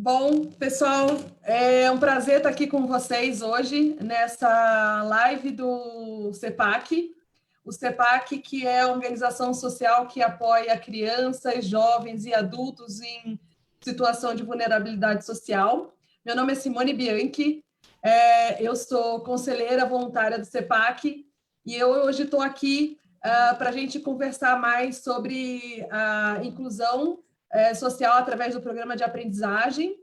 Bom, pessoal, é um prazer estar aqui com vocês hoje nessa live do CEPAC. O CEPAC, que é a organização social que apoia crianças, jovens e adultos em situação de vulnerabilidade social. Meu nome é Simone Bianchi, eu sou conselheira voluntária do CEPAC e eu hoje estou aqui para a gente conversar mais sobre a inclusão social através do programa de aprendizagem.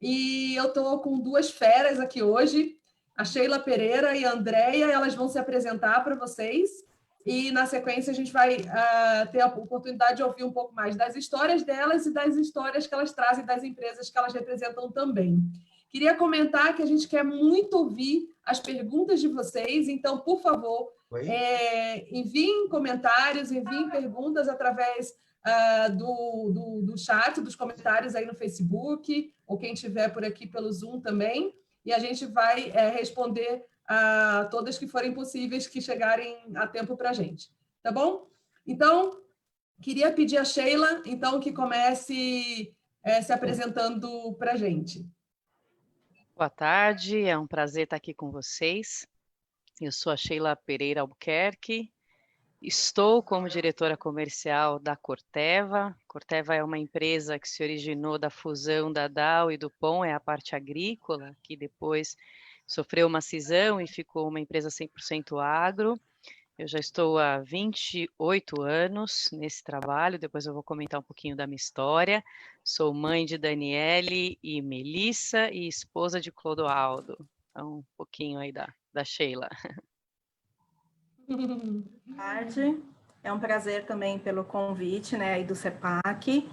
E eu estou com duas feras aqui hoje, a Sheila Pereira e a Andréia, elas vão se apresentar para vocês. E, na sequência, a gente vai ter a oportunidade de ouvir um pouco mais das histórias delas e das histórias que elas trazem das empresas que elas representam também. Queria comentar que a gente quer muito ouvir as perguntas de vocês, então, por favor, enviem comentários, enviem perguntas através do chat, dos comentários aí no Facebook, ou quem estiver por aqui pelo Zoom também, e a gente vai responder a todas que forem possíveis, que chegarem a tempo para a gente. Tá bom? Então, queria pedir a Sheila, então, que comece se apresentando para a gente. Boa tarde, é um prazer estar aqui com vocês. Eu sou a Sheila Pereira Albuquerque, estou como diretora comercial da Corteva. Corteva é uma empresa que se originou da fusão da Dow e do Pon, é a parte agrícola, que depois sofreu uma cisão e ficou uma empresa 100% agro. Eu já estou há 28 anos nesse trabalho, depois eu vou comentar um pouquinho da minha história. Sou mãe de Daniele e Melissa e esposa de Clodoaldo. Então, um pouquinho aí da Sheila. Boa tarde, é um prazer também pelo convite, né, aí do CEPAC.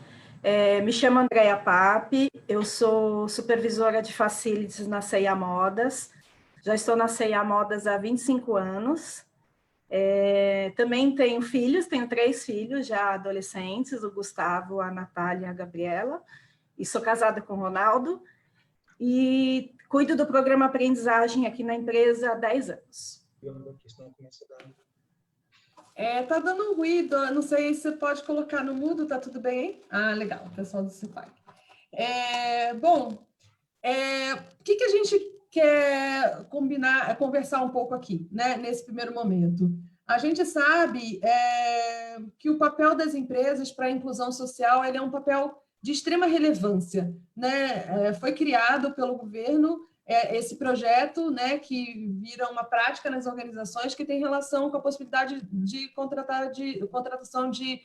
Me chamo Andréia Pape, eu sou supervisora de facilities na C&A Modas, já estou na C&A Modas há 25 anos. Também tenho filhos, tenho 3 filhos já adolescentes, o Gustavo, a Natália e a Gabriela, e sou casada com o Ronaldo, e cuido do programa aprendizagem aqui na empresa há 10 anos. Tá dando um ruído, não sei se você pode colocar no mudo, tá tudo bem? Ah, legal, pessoal do CEPAC. Bom, o que a gente quer conversar um pouco aqui, né, nesse primeiro momento? A gente sabe que o papel das empresas para a inclusão social ele é um papel de extrema relevância, né? Foi criado pelo governo esse projeto, né, que vira uma prática nas organizações que tem relação com a possibilidade de contratação de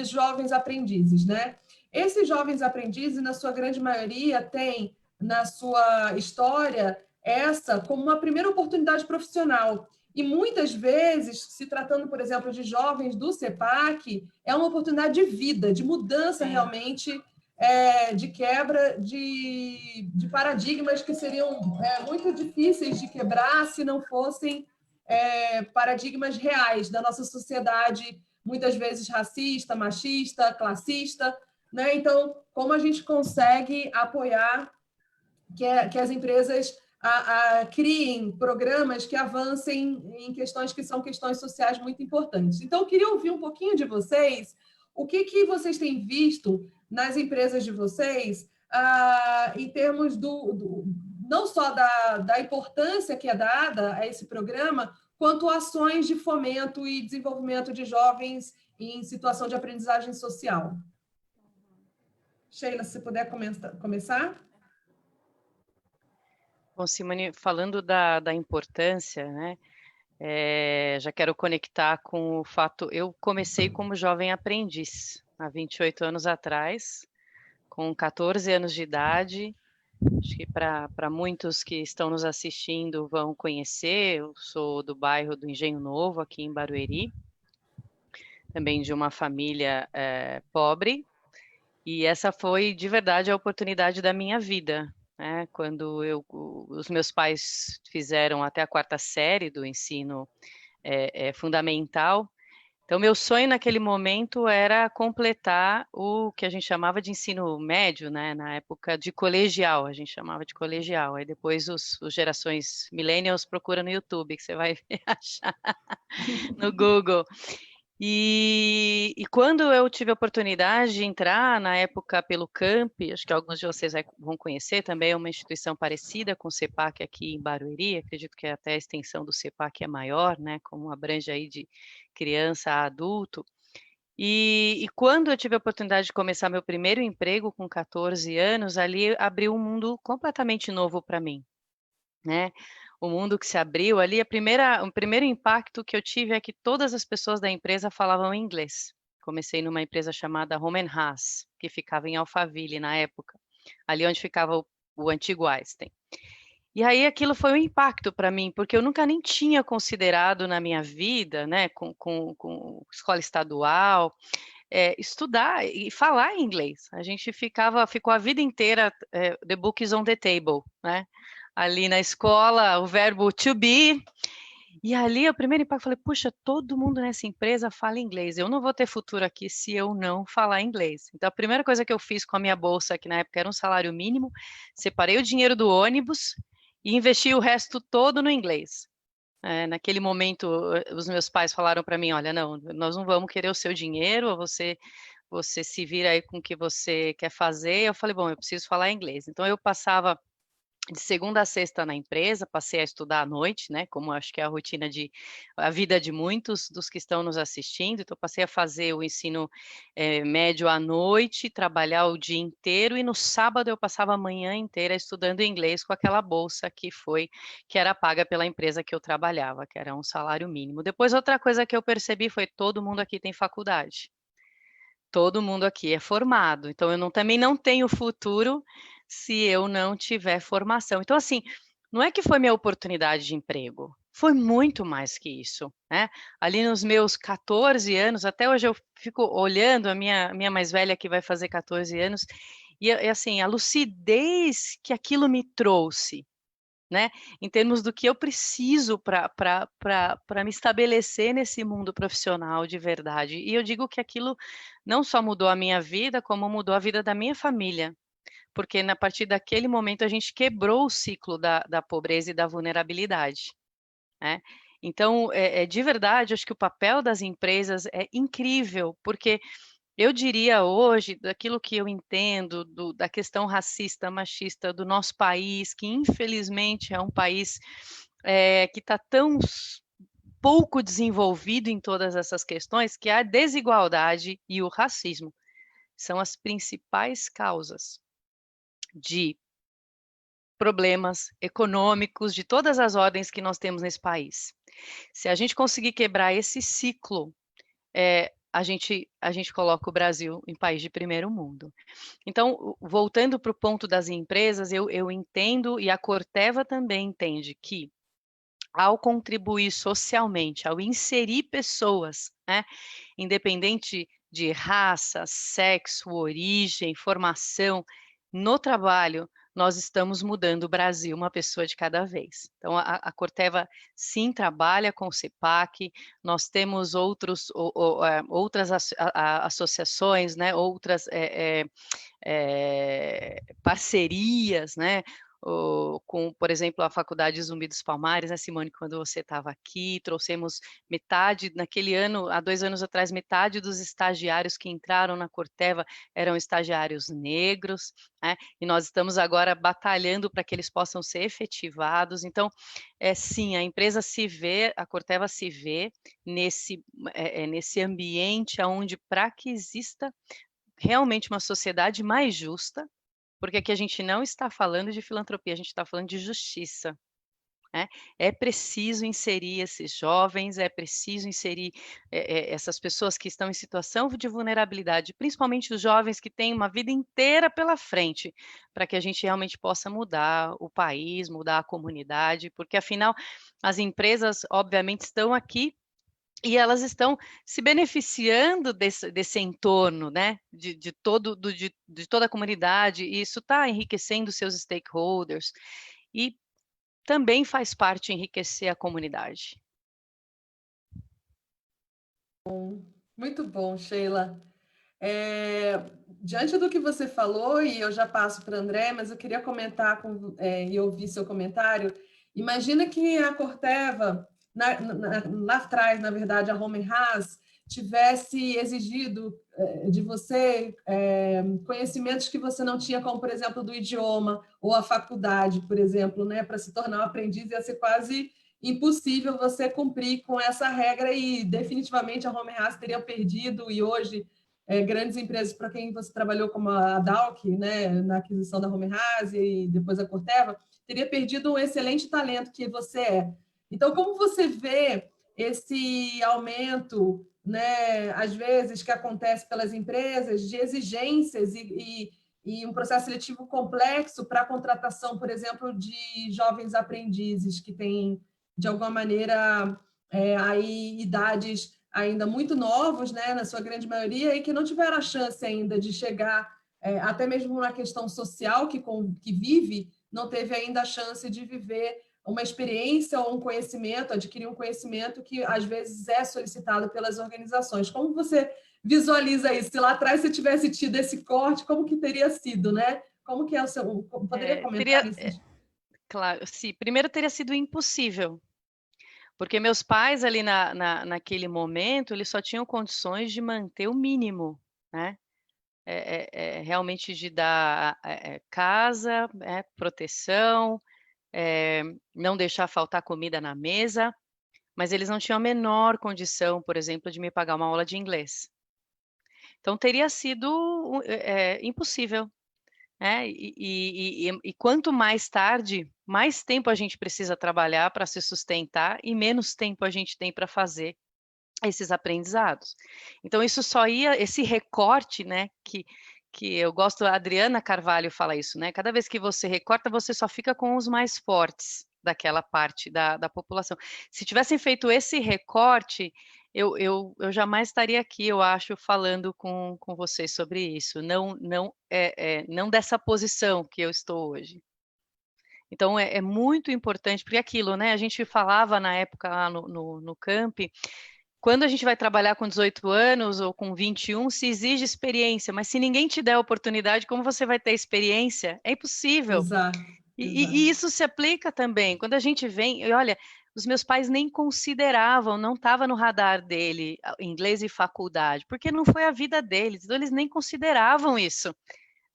jovens aprendizes, né? Esses jovens aprendizes, na sua grande maioria, têm na sua história essa como uma primeira oportunidade profissional. E muitas vezes, se tratando, por exemplo, de jovens do CEPAC, é uma oportunidade de vida, de mudança realmente, de quebra de paradigmas que seriam muito difíceis de quebrar se não fossem paradigmas reais da nossa sociedade, muitas vezes racista, machista, classista, né? Então, como a gente consegue apoiar que as empresas criem programas que avancem em questões que são questões sociais muito importantes. Então, eu queria ouvir um pouquinho de vocês, o que vocês têm visto nas empresas de vocês, em termos não só da importância que é dada a esse programa, quanto ações de fomento e desenvolvimento de jovens em situação de aprendizagem social. Sheila, se puder começar. Bom, Simone, falando da importância, né, já quero conectar com o fato, eu comecei como jovem aprendiz, há 28 anos atrás, com 14 anos de idade, acho que para muitos que estão nos assistindo vão conhecer, eu sou do bairro do Engenho Novo, aqui em Barueri, também de uma família pobre, e essa foi, de verdade, a oportunidade da minha vida, né? Quando os meus pais fizeram até a 4ª série do ensino fundamental, então meu sonho naquele momento era completar o que a gente chamava de ensino médio, né? Na época de colegial, a gente chamava de colegial, aí depois os gerações millennials procuram no YouTube, que você vai achar no Google. E quando eu tive a oportunidade de entrar, na época, pelo Camp, acho que alguns de vocês vão conhecer, também é uma instituição parecida com o CEPAC aqui em Barueri, acredito que até a extensão do CEPAC é maior, né, como abrange aí de criança a adulto. E quando eu tive a oportunidade de começar meu primeiro emprego com 14 anos, ali abriu um mundo completamente novo para mim, né? O mundo que se abriu ali, o primeiro impacto que eu tive é que todas as pessoas da empresa falavam inglês. Comecei numa empresa chamada Home and Haas, que ficava em Alphaville na época, ali onde ficava o antigo Einstein. E aí aquilo foi um impacto para mim, porque eu nunca nem tinha considerado na minha vida, né, com escola estadual, estudar e falar inglês. A gente ficou a vida inteira, the book is on the table, né? Ali na escola, o verbo to be. E ali, o primeiro impacto, eu falei, puxa, todo mundo nessa empresa fala inglês. Eu não vou ter futuro aqui se eu não falar inglês. Então, a primeira coisa que eu fiz com a minha bolsa, que na época era um salário mínimo, separei o dinheiro do ônibus e investi o resto todo no inglês. Naquele momento, os meus pais falaram para mim, olha, não, nós não vamos querer o seu dinheiro, você se vira aí com o que você quer fazer. Eu falei, bom, eu preciso falar inglês. Então, eu passava de segunda a sexta na empresa, passei a estudar à noite, né, como acho que é a vida de muitos dos que estão nos assistindo, então passei a fazer o ensino médio à noite, trabalhar o dia inteiro, e no sábado eu passava a manhã inteira estudando inglês com aquela bolsa que era paga pela empresa que eu trabalhava, que era um salário mínimo. Depois, outra coisa que eu percebi foi, todo mundo aqui tem faculdade. Todo mundo aqui é formado, então eu também não tenho futuro se eu não tiver formação. Então, assim, não é que foi minha oportunidade de emprego, foi muito mais que isso, né? Ali nos meus 14 anos, até hoje eu fico olhando a minha mais velha, que vai fazer 14 anos, e assim, a lucidez que aquilo me trouxe, né? Em termos do que eu preciso para me estabelecer nesse mundo profissional de verdade. E eu digo que aquilo não só mudou a minha vida, como mudou a vida da minha família. Porque a partir daquele momento a gente quebrou o ciclo da pobreza e da vulnerabilidade, né? Então, de verdade, acho que o papel das empresas é incrível, porque eu diria hoje, daquilo que eu entendo da questão racista, machista do nosso país, que infelizmente é um país que está tão pouco desenvolvido em todas essas questões, que a desigualdade e o racismo são as principais causas de problemas econômicos de todas as ordens que nós temos nesse país. Se a gente conseguir quebrar esse ciclo, a gente coloca o Brasil em país de primeiro mundo. Então, voltando para o ponto das empresas, eu entendo, e a Corteva também entende, que ao contribuir socialmente, ao inserir pessoas, né, independente de raça, sexo, origem, formação, no trabalho, nós estamos mudando o Brasil, uma pessoa de cada vez. Então, a Corteva, sim, trabalha com o CEPAC, nós temos outras associações, né, outras parcerias, né, com, por exemplo, a Faculdade Zumbi dos Palmares, né, Simone, quando você estava aqui, trouxemos metade, naquele ano, há 2 anos atrás, metade dos estagiários que entraram na Corteva eram estagiários negros, né, e nós estamos agora batalhando para que eles possam ser efetivados. Então, sim, a empresa se vê, a Corteva se vê nesse ambiente onde, para que exista realmente uma sociedade mais justa, porque aqui a gente não está falando de filantropia, a gente está falando de justiça, né? É preciso inserir esses jovens, é preciso inserir essas pessoas que estão em situação de vulnerabilidade, principalmente os jovens que têm uma vida inteira pela frente, para que a gente realmente possa mudar o país, mudar a comunidade, porque afinal as empresas, obviamente, estão aqui e elas estão se beneficiando desse entorno, né? De toda a comunidade, e isso está enriquecendo seus stakeholders, e também faz parte enriquecer a comunidade. Muito bom, Sheila. Diante do que você falou, e eu já passo para o André, mas eu queria comentar e ouvir seu comentário. Imagina que a Corteva, lá atrás, na verdade, a Home and Haas, tivesse exigido de você conhecimentos que você não tinha, como, por exemplo, do idioma ou a faculdade, por exemplo, né? Para se tornar um aprendiz, ia ser quase impossível você cumprir com essa regra e definitivamente a Home House teria perdido e hoje grandes empresas para quem você trabalhou como a Dalk, né, na aquisição da Home House e depois a Corteva, teria perdido um excelente talento que você é. Então, como você vê esse aumento, né, às vezes, que acontece pelas empresas, de exigências e um processo seletivo complexo para a contratação, por exemplo, de jovens aprendizes que têm, de alguma maneira, aí idades ainda muito novos, né, na sua grande maioria, e que não tiveram a chance ainda de chegar, até mesmo na questão social que vive, não teve ainda a chance de viver uma experiência ou um conhecimento, adquirir um conhecimento que, às vezes, é solicitado pelas organizações. Como você visualiza isso? Se lá atrás você tivesse tido esse corte, como que teria sido, né? Como que é o seu... Poderia comentar isso? Claro, sim. Primeiro teria sido impossível, porque meus pais ali naquele momento, eles só tinham condições de manter o mínimo, né? Realmente de dar casa, proteção, não deixar faltar comida na mesa, mas eles não tinham a menor condição, por exemplo, de me pagar uma aula de inglês. Então teria sido impossível, né? E quanto mais tarde, mais tempo a gente precisa trabalhar para se sustentar e menos tempo a gente tem para fazer esses aprendizados. Então isso só ia, esse recorte, né, que eu gosto, a Adriana Carvalho fala isso, né? Cada vez que você recorta, você só fica com os mais fortes daquela parte da população. Se tivessem feito esse recorte, eu jamais estaria aqui, eu acho, falando com vocês sobre isso. Não dessa posição que eu estou hoje. Então, é muito importante, porque aquilo, né? A gente falava na época lá no camp, quando a gente vai trabalhar com 18 anos ou com 21, se exige experiência, mas se ninguém te der a oportunidade, como você vai ter experiência? É impossível. Exato. E isso se aplica também. Quando a gente vem, e olha, os meus pais nem consideravam, não estava no radar dele inglês e faculdade, porque não foi a vida deles, então eles nem consideravam isso.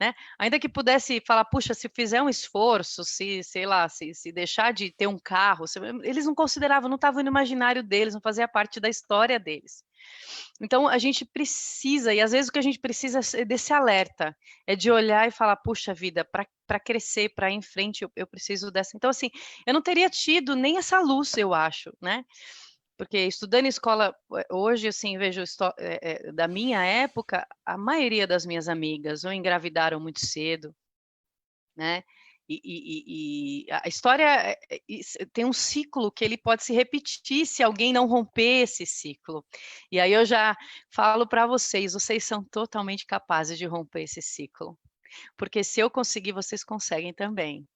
Né? Ainda que pudesse falar, puxa, se fizer um esforço, sei lá, se deixar de ter um carro, eles não consideravam, não estava no imaginário deles, não fazia parte da história deles. Então, a gente precisa, e às vezes o que a gente precisa é desse alerta, é de olhar e falar, puxa vida, para crescer, para ir em frente, eu preciso dessa. Então, assim, eu não teria tido nem essa luz, eu acho, né? Porque estudando em escola, hoje, assim, vejo da minha época, a maioria das minhas amigas ou engravidaram muito cedo, né? E a história tem um ciclo que ele pode se repetir se alguém não romper esse ciclo. E aí eu já falo para vocês são totalmente capazes de romper esse ciclo. Porque se eu conseguir, vocês conseguem também.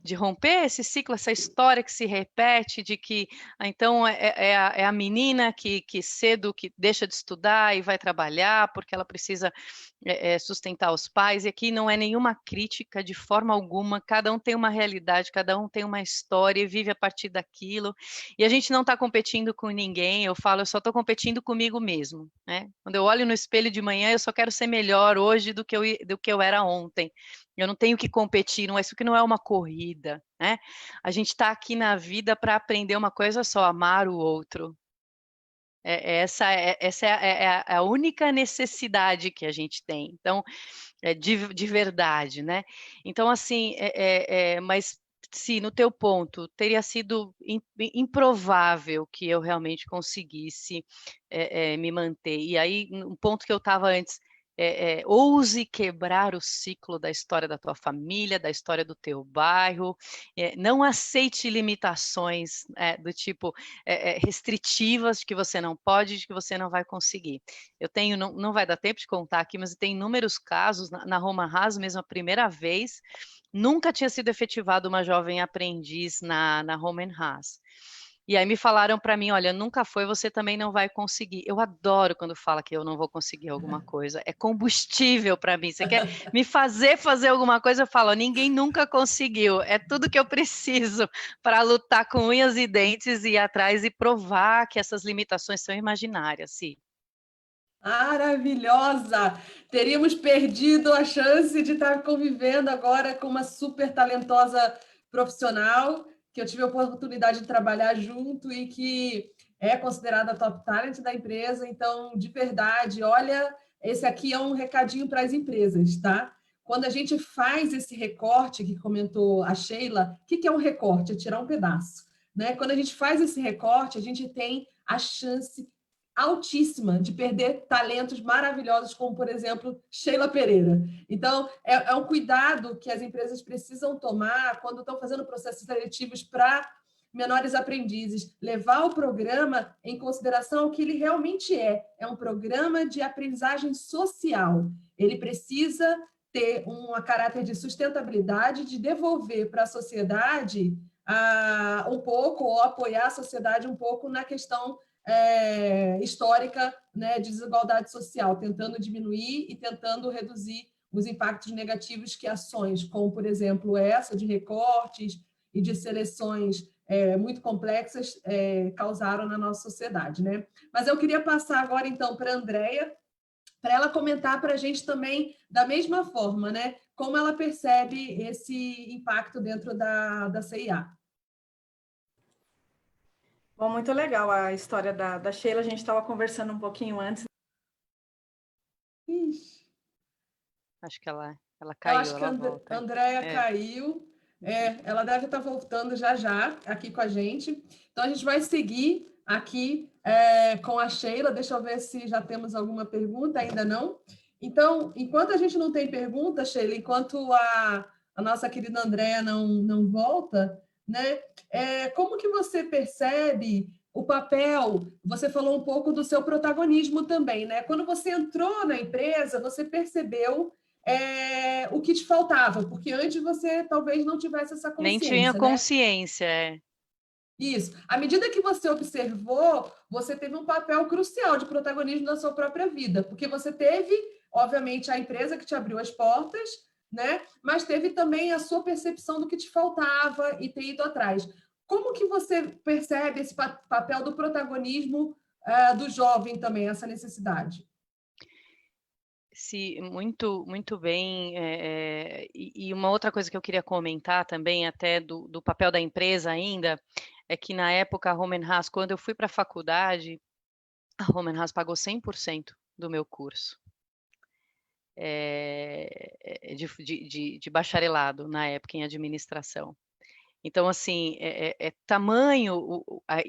De romper esse ciclo, essa história que se repete, de que então é a menina que cedo que deixa de estudar e vai trabalhar porque ela precisa sustentar os pais, e aqui não é nenhuma crítica de forma alguma, cada um tem uma realidade, cada um tem uma história e vive a partir daquilo, e a gente não está competindo com ninguém, eu só estou competindo comigo mesmo, né? Quando eu olho no espelho de manhã, eu só quero ser melhor hoje do que eu era ontem. Eu não tenho que competir, isso que não é uma corrida, né? A gente está aqui na vida para aprender uma coisa só, amar o outro. Essa é a única necessidade que a gente tem. Então, de verdade, né? Então, assim, mas sim, no teu ponto, teria sido improvável que eu realmente conseguisse me manter. E aí, um ponto que eu estava antes, ouse quebrar o ciclo da história da tua família, da história do teu bairro, não aceite limitações do tipo restritivas, de que você não pode, de que você não vai conseguir. Eu tenho, não vai dar tempo de contar aqui, mas tem inúmeros casos, na Home House mesmo, a primeira vez, nunca tinha sido efetivada uma jovem aprendiz na Home House. E aí me falaram para mim, olha, nunca foi, você também não vai conseguir. Eu adoro quando fala que eu não vou conseguir alguma coisa. É combustível para mim. Você quer me fazer alguma coisa, eu falo, ninguém nunca conseguiu. É tudo que eu preciso para lutar com unhas e dentes e ir atrás e provar que essas limitações são imaginárias, sim. Maravilhosa! Teríamos perdido a chance de estar convivendo agora com uma super talentosa profissional que eu tive a oportunidade de trabalhar junto e que é considerada a top talent da empresa. Então, de verdade, olha, esse aqui é um recadinho para as empresas, tá? Quando a gente faz esse recorte que comentou a Sheila, o que é um recorte? É tirar um pedaço, né? Quando a gente faz esse recorte, a gente tem a chance altíssima de perder talentos maravilhosos, como, por exemplo, Sheila Pereira. Então, é um cuidado que as empresas precisam tomar quando estão fazendo processos seletivos para menores aprendizes, levar o programa em consideração o que ele realmente é um programa de aprendizagem social. Ele precisa ter um caráter de sustentabilidade, de devolver para a sociedade um pouco, ou apoiar a sociedade um pouco na questão histórica, né, de desigualdade social, tentando diminuir e tentando reduzir os impactos negativos que ações, como, por exemplo, essa de recortes e de seleções muito complexas causaram na nossa sociedade, né? Mas eu queria passar agora, então, para a Andréia, para ela comentar para a gente também, da mesma forma, né, como ela percebe esse impacto dentro da CIA. Bom, muito legal a história da Sheila. A gente estava conversando um pouquinho antes. Ixi. Acho que ela caiu. Eu acho que a Andréia caiu. Ela deve estar voltando já aqui com a gente. Então, a gente vai seguir aqui com a Sheila. Deixa eu ver se já temos alguma pergunta. Ainda não. Então, enquanto a gente não tem pergunta, Sheila, enquanto a nossa querida Andréia não volta, né? Como que você percebe o papel? Você falou um pouco do seu protagonismo também, né? Quando você entrou na empresa, você percebeu o que te faltava, porque antes você talvez não tivesse essa consciência. Nem tinha né? consciência, Isso. À medida que você observou, você teve um papel crucial de protagonismo na sua própria vida, porque você teve, obviamente, a empresa que te abriu as portas, né? Mas teve também a sua percepção do que te faltava e ter ido atrás. Como que você percebe esse papel do protagonismo do jovem também, essa necessidade? Sim, muito bem. E uma outra coisa que eu queria comentar também, até do papel da empresa ainda, é que na época a Homenhaus, quando eu fui para a faculdade, a Homenhaus pagou 100% do meu curso de bacharelado, na época, em administração. Então, assim, tamanho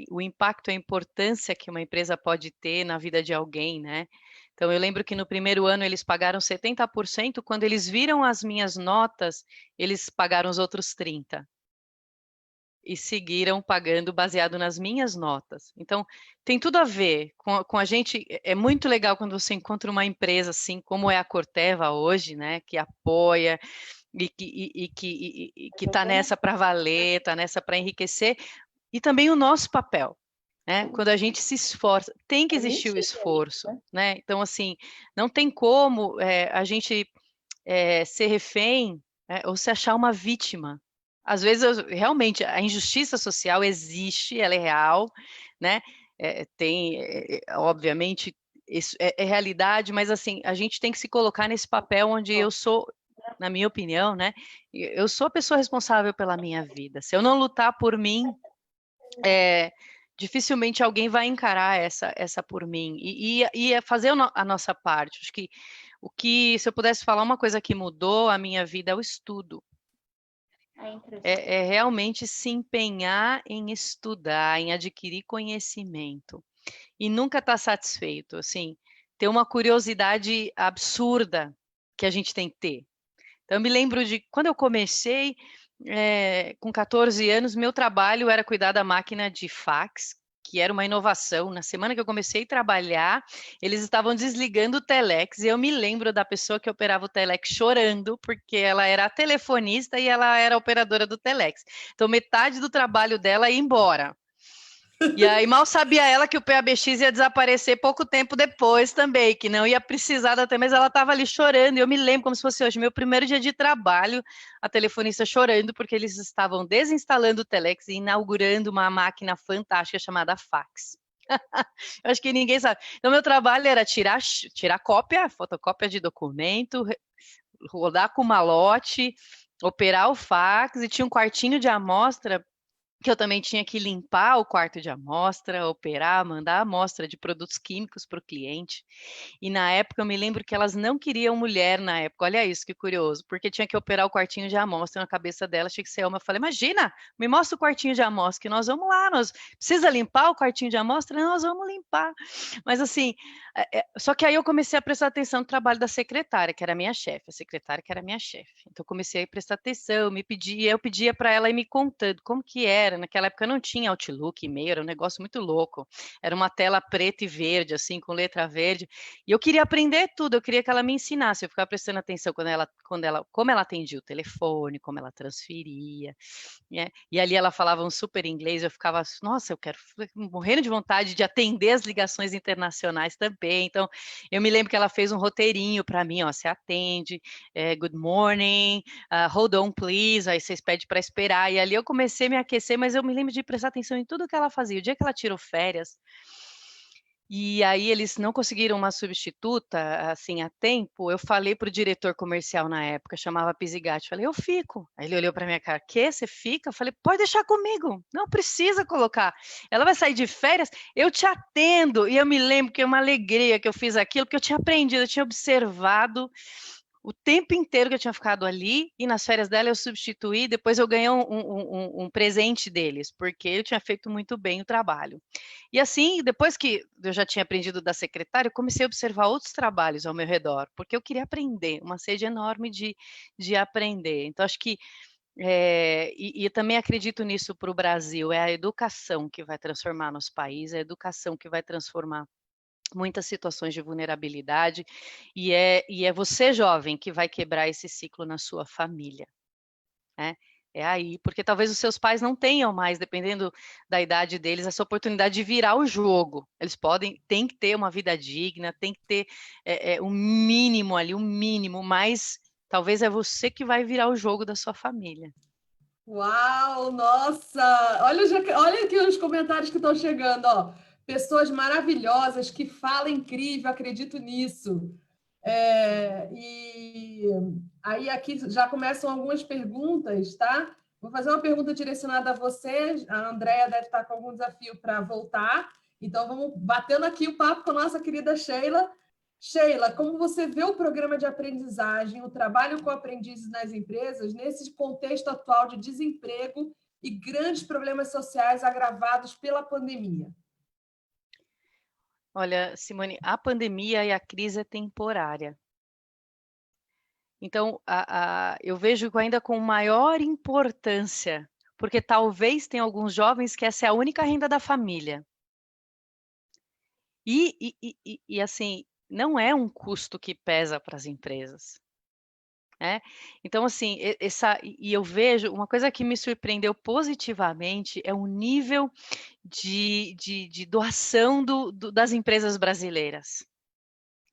o impacto, a importância que uma empresa pode ter na vida de alguém, né? Então, eu lembro que no primeiro ano eles pagaram 70%, quando eles viram as minhas notas, eles pagaram os outros 30%. E seguiram pagando baseado nas minhas notas. Então, tem tudo a ver com a gente. É muito legal quando você encontra uma empresa assim, como é a Corteva hoje, né? Que apoia e que está nessa para valer, está nessa para enriquecer, e também o nosso papel, né? Quando a gente se esforça, tem que existir o esforço, né? Então, assim, não tem como a gente ser refém ou se achar uma vítima. Às vezes, realmente, a injustiça social existe, ela é real, né? Obviamente, isso é realidade, mas, assim, a gente tem que se colocar nesse papel onde eu sou, na minha opinião, né? Eu sou a pessoa responsável pela minha vida. Se eu não lutar por mim, dificilmente alguém vai encarar essa por mim e fazer a nossa parte. Acho que se eu pudesse falar uma coisa que mudou a minha vida é o estudo. É realmente se empenhar em estudar, em adquirir conhecimento e nunca estar satisfeito, assim, ter uma curiosidade absurda que a gente tem que ter. Então, eu me lembro de quando eu comecei, com 14 anos, meu trabalho era cuidar da máquina de fax, que era uma inovação. Na semana que eu comecei a trabalhar, eles estavam desligando o telex, e eu me lembro da pessoa que operava o telex chorando, porque ela era a telefonista e ela era a operadora do telex. Então, metade do trabalho dela ia embora. E aí mal sabia ela que o PABX ia desaparecer pouco tempo depois também, que não ia precisar da mas ela estava ali chorando, e eu me lembro como se fosse hoje, meu primeiro dia de trabalho, a telefonista chorando, porque eles estavam desinstalando o Telex e inaugurando uma máquina fantástica chamada fax. Eu acho que ninguém sabe. Então, meu trabalho era tirar cópia, fotocópia de documento, rodar com malote, operar o fax, e tinha um quartinho de amostra que eu também tinha que limpar o quarto de amostra, operar, mandar a amostra de produtos químicos para o cliente. E na época eu me lembro que elas não queriam mulher na época. Olha isso, que curioso, porque tinha que operar o quartinho de amostra na cabeça dela, tinha que ser uma. Eu falei, imagina, me mostra o quartinho de amostra, que nós vamos lá, nós precisa limpar o quartinho de amostra? Não, nós vamos limpar. Mas assim, só que aí eu comecei a prestar atenção no trabalho da secretária, que era minha chefe, a secretária que era minha chefe. Então eu comecei a prestar atenção, eu pedia para ela ir me contando como que era. Naquela época não tinha Outlook, e-mail, era um negócio muito louco. Era uma tela preta e verde, assim, com letra verde. E eu queria aprender tudo, eu queria que ela me ensinasse. Eu ficava prestando atenção como ela atendia o telefone, como ela transferia, né? E ali ela falava um super inglês, eu ficava, nossa, eu quero morrendo de vontade de atender as ligações internacionais também. Então, eu me lembro que ela fez um roteirinho para mim, ó, você atende, good morning, hold on please, aí vocês pedem para esperar. E ali eu comecei a me aquecer, mas eu me lembro de prestar atenção em tudo que ela fazia. O dia que ela tirou férias, e aí eles não conseguiram uma substituta, assim, a tempo, eu falei para o diretor comercial na época, chamava Pisigatti, falei, eu fico. Aí ele olhou para minha cara, que? Você fica? Eu falei, pode deixar comigo, não precisa colocar. Ela vai sair de férias, eu te atendo. E eu me lembro que é uma alegria que eu fiz aquilo, porque eu tinha aprendido, eu tinha observado o tempo inteiro que eu tinha ficado ali, e nas férias dela eu substituí, depois eu ganhei um presente deles, porque eu tinha feito muito bem o trabalho. E assim, depois que eu já tinha aprendido da secretária, eu comecei a observar outros trabalhos ao meu redor, porque eu queria aprender, uma sede enorme de aprender. Então, acho que, e também acredito nisso para o Brasil, é a educação que vai transformar nosso país, é a educação que vai transformar muitas situações de vulnerabilidade, e é você, jovem, que vai quebrar esse ciclo na sua família, né? É aí, porque talvez os seus pais não tenham mais, dependendo da idade deles, essa oportunidade de virar o jogo. Eles tem que ter uma vida digna, tem que ter um mínimo ali, um mínimo, mas talvez é você que vai virar o jogo da sua família. Uau, nossa! Olha aqui os comentários que estão chegando, ó. Pessoas maravilhosas, que fala incrível, acredito nisso. E aí aqui já começam algumas perguntas, tá? Vou fazer uma pergunta direcionada a você. A Andrea deve estar com algum desafio para voltar. Então, vamos batendo aqui o papo com a nossa querida Sheila. Sheila, como você vê o programa de aprendizagem, o trabalho com aprendizes nas empresas, nesse contexto atual de desemprego e grandes problemas sociais agravados pela pandemia? Olha, Simone, a pandemia e a crise é temporária. Então, eu vejo ainda com maior importância, porque talvez tenha alguns jovens que essa é a única renda da família. E assim, não é um custo que pesa para as empresas, né? Então, assim, eu vejo, uma coisa que me surpreendeu positivamente é o nível de doação das empresas brasileiras,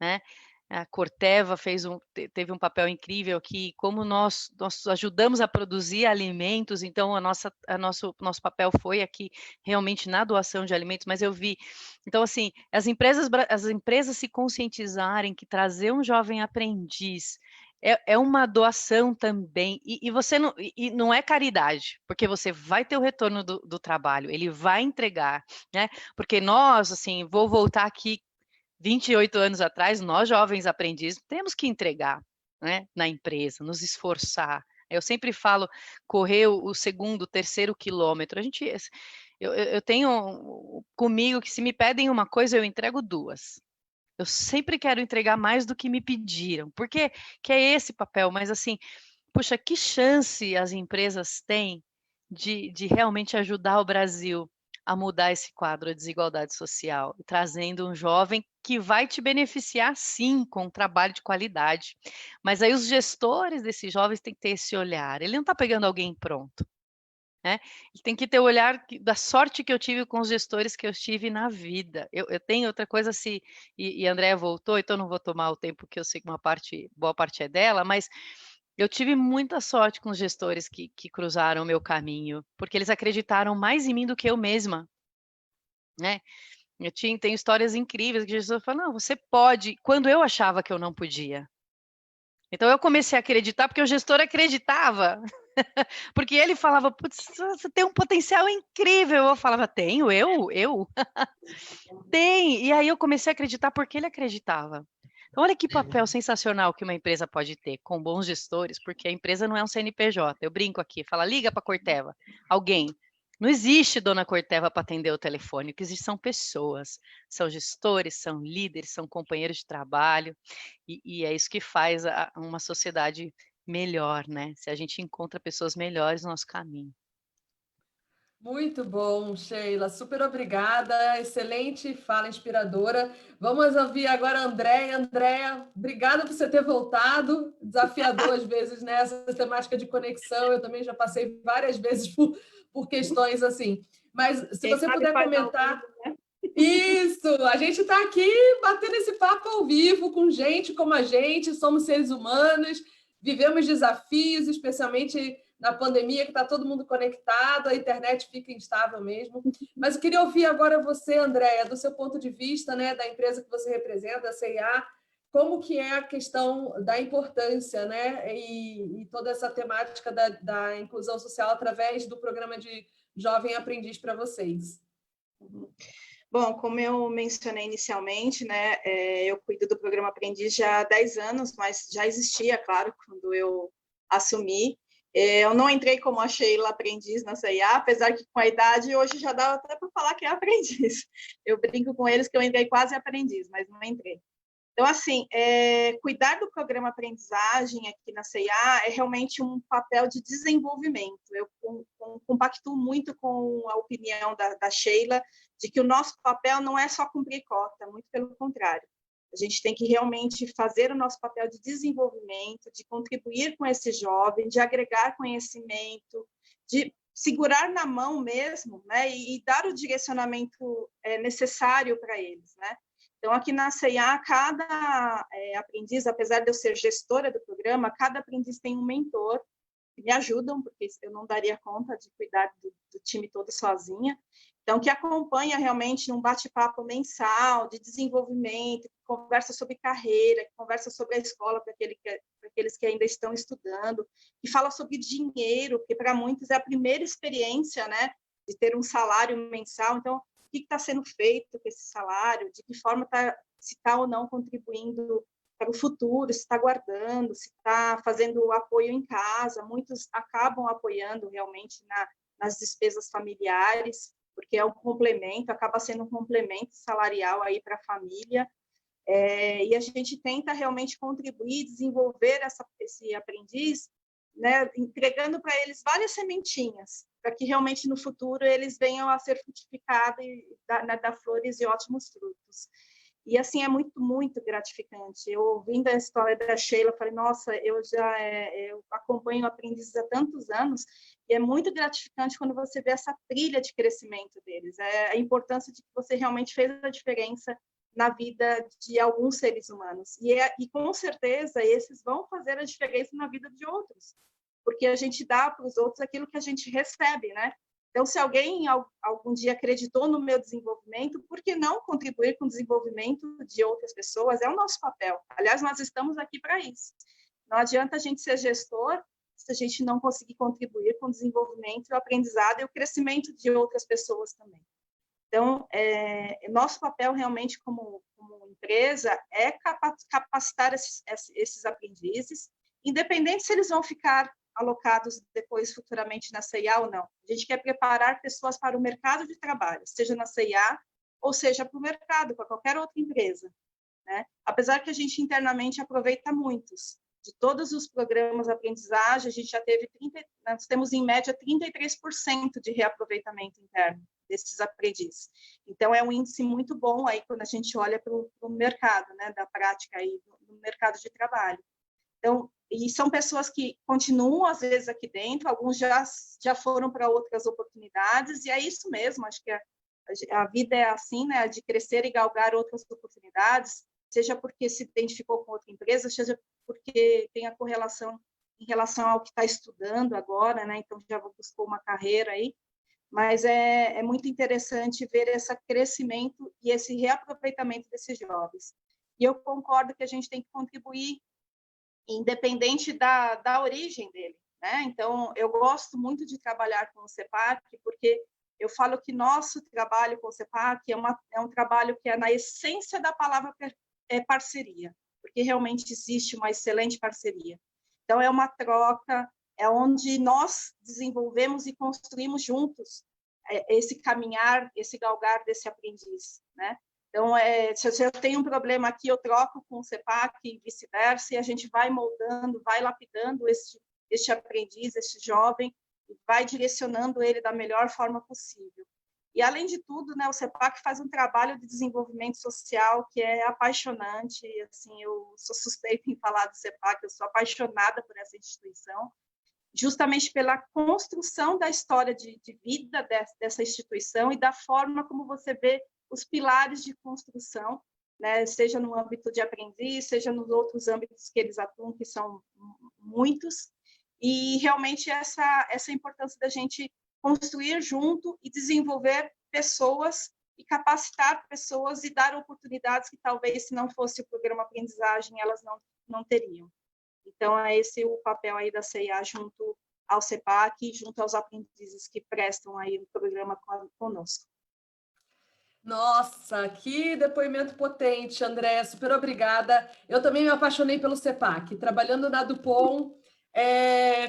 né? A Corteva teve um papel incrível aqui, como nós ajudamos a produzir alimentos, então nosso papel foi aqui realmente na doação de alimentos, mas eu vi, então assim, as empresas se conscientizarem que trazer um jovem aprendiz é uma doação também, e você não é caridade, porque você vai ter o retorno do trabalho, ele vai entregar, né? Porque nós, assim, vou voltar aqui 28 anos atrás, nós jovens aprendizes temos que entregar, né, na empresa, nos esforçar. Eu sempre falo, correr o segundo, terceiro quilômetro. Eu tenho comigo que se me pedem uma coisa, eu entrego duas. Eu sempre quero entregar mais do que me pediram, porque que é esse papel, mas assim, puxa, que chance as empresas têm de realmente ajudar o Brasil a mudar esse quadro de desigualdade social, trazendo um jovem que vai te beneficiar, sim, com um trabalho de qualidade. Mas aí os gestores desses jovens têm que ter esse olhar. Ele não está pegando alguém pronto, né? Ele tem que ter o olhar da sorte que eu tive com os gestores que eu tive na vida. Eu tenho outra coisa, e a Andréa voltou, então não vou tomar o tempo que eu sei que boa parte é dela, mas eu tive muita sorte com os gestores que cruzaram o meu caminho, porque eles acreditaram mais em mim do que eu mesma, né? Tenho histórias incríveis que Jesus falou, não, você pode, quando eu achava que eu não podia. Então eu comecei a acreditar porque o gestor acreditava. Porque ele falava, putz, você tem um potencial incrível. Eu falava, tenho? Eu? Tem. E aí eu comecei a acreditar porque ele acreditava. Então, olha que papel sensacional que uma empresa pode ter com bons gestores, porque a empresa não é um CNPJ. Eu brinco aqui, fala, liga para a Corteva. Alguém. Não existe dona Corteva para atender o telefone. O que existe são pessoas, são gestores, são líderes, são companheiros de trabalho. E é isso que faz uma sociedade melhor, né? Se a gente encontra pessoas melhores no nosso caminho. Muito bom, Sheila. Super obrigada. Excelente fala inspiradora. Vamos ouvir agora a Andréia. Andréia, obrigada por você ter voltado. Desafiador às vezes nessa temática de conexão. Eu também já passei várias vezes por questões assim. Mas se você puder comentar. Isso, a gente está aqui batendo esse papo ao vivo com gente como a gente, somos seres humanos, vivemos desafios, especialmente na pandemia, que está todo mundo conectado, a internet fica instável mesmo. Mas eu queria ouvir agora você, Andréia, do seu ponto de vista, né, da empresa que você representa, a CIA, como que é a questão da importância, né, e toda essa temática da inclusão social através do programa de Jovem Aprendiz para vocês. Bom, como eu mencionei inicialmente, né, eu cuido do programa Aprendiz já há 10 anos, mas já existia, claro, quando eu assumi. Eu não entrei como a Sheila aprendiz na CIA, apesar que com a idade hoje já dá até para falar que é aprendiz. Eu brinco com eles que eu entrei quase aprendiz, mas não entrei. Então, assim, cuidar do programa aprendizagem aqui na CIA é realmente um papel de desenvolvimento. Eu compactuo muito com a opinião da Sheila, de que o nosso papel não é só cumprir cota, muito pelo contrário. A gente tem que realmente fazer o nosso papel de desenvolvimento, de contribuir com esse jovem, de agregar conhecimento, de segurar na mão mesmo, né, e dar o direcionamento necessário para eles, né? Então, aqui na CIA, cada aprendiz, apesar de eu ser gestora do programa, cada aprendiz tem um mentor que me ajudam, porque eu não daria conta de cuidar do time todo sozinha. Então, que acompanha realmente um bate-papo mensal de desenvolvimento, que conversa sobre carreira, que conversa sobre a escola para aqueles que ainda estão estudando, que fala sobre dinheiro, porque para muitos é a primeira experiência, né, de ter um salário mensal. Então, o que está sendo feito com esse salário, de que forma se está ou não contribuindo para o futuro, se está guardando, se está fazendo apoio em casa. Muitos acabam apoiando realmente nas despesas familiares, porque é um complemento, acaba sendo um complemento salarial aí para a família. E a gente tenta realmente contribuir, desenvolver esse aprendiz, né, entregando para eles várias sementinhas, para que realmente no futuro eles venham a ser frutificados e dar flores e ótimos frutos. E assim é muito, muito gratificante. Eu ouvindo a história da Sheila, falei, nossa, eu acompanho aprendizes há tantos anos, e é muito gratificante quando você vê essa trilha de crescimento deles. A importância de que você realmente fez a diferença na vida de alguns seres humanos. E com certeza esses vão fazer a diferença na vida de outros, porque a gente dá para os outros aquilo que a gente recebe, né? Então, se alguém algum dia acreditou no meu desenvolvimento, por que não contribuir com o desenvolvimento de outras pessoas? É o nosso papel. Aliás, nós estamos aqui para isso. Não adianta a gente ser gestor se a gente não conseguir contribuir com o desenvolvimento, o aprendizado e o crescimento de outras pessoas também. Então, nosso papel realmente como empresa é capacitar esses aprendizes, independente se eles vão ficar alocados depois futuramente na CIA ou não. A gente quer preparar pessoas para o mercado de trabalho, seja na CIA ou seja para o mercado, para qualquer outra empresa, né? Apesar que a gente internamente aproveita muitos. De todos os programas de aprendizagem, a gente já teve nós temos em média 33% de reaproveitamento interno desses aprendizes. Então, é um índice muito bom aí quando a gente olha para o mercado, né, da prática aí, no mercado de trabalho. Então, e são pessoas que continuam, às vezes, aqui dentro, alguns já foram para outras oportunidades, e é isso mesmo, acho que a vida é assim, né, de crescer e galgar outras oportunidades, seja porque se identificou com outra empresa, seja porque tem a correlação em relação ao que está estudando agora, né, então já buscou uma carreira aí, mas é muito interessante ver esse crescimento e esse reaproveitamento desses jovens. E eu concordo que a gente tem que contribuir independente da origem dele, né? Então, eu gosto muito de trabalhar com o CEPAC, porque eu falo que nosso trabalho com o CEPAC é um trabalho que é na essência da palavra parceria, porque realmente existe uma excelente parceria. Então, é uma troca, é onde nós desenvolvemos e construímos juntos esse caminhar, esse galgar desse aprendiz, né? Então, se eu tenho um problema aqui, eu troco com o CEPAC e vice-versa, e a gente vai moldando, vai lapidando este aprendiz, este jovem, e vai direcionando ele da melhor forma possível. E, além de tudo, né, o CEPAC faz um trabalho de desenvolvimento social que é apaixonante. Assim, eu sou suspeita em falar do CEPAC, eu sou apaixonada por essa instituição, justamente pela construção da história de vida dessa instituição e da forma como você vê os pilares de construção, né, seja no âmbito de aprendiz, seja nos outros âmbitos que eles atuam, que são muitos, e realmente essa importância da gente construir junto e desenvolver pessoas e capacitar pessoas e dar oportunidades que talvez, se não fosse o programa aprendizagem, elas não teriam. Então, é esse o papel aí da CIA junto ao CEPAC e junto aos aprendizes que prestam aí o programa conosco. Nossa, que depoimento potente, André, super obrigada. Eu também me apaixonei pelo CEPAC. Trabalhando na Dupont,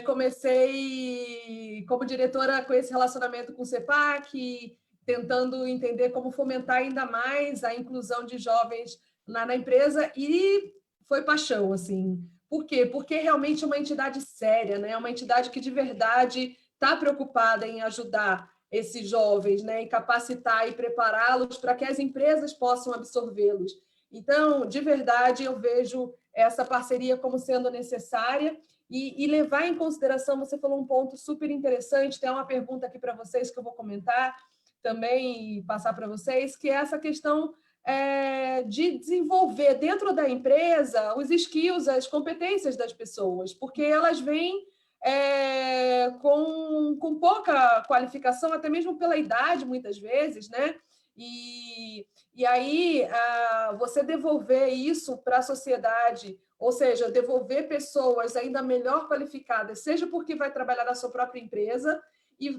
comecei como diretora com esse relacionamento com o CEPAC, tentando entender como fomentar ainda mais a inclusão de jovens na empresa, e foi paixão, assim. Por quê? Porque realmente é uma entidade séria, né? É uma entidade que de verdade está preocupada em ajudar esses jovens, né, e capacitar e prepará-los para que as empresas possam absorvê-los. Então, de verdade, eu vejo essa parceria como sendo necessária e levar em consideração, você falou um ponto super interessante, tem uma pergunta aqui para vocês que eu vou comentar também e passar para vocês, que é essa questão de desenvolver dentro da empresa os skills, as competências das pessoas, porque elas vêm com pouca qualificação, até mesmo pela idade, muitas vezes, né? E aí, você devolver isso para a sociedade, ou seja, devolver pessoas ainda melhor qualificadas, seja porque vai trabalhar na sua própria empresa,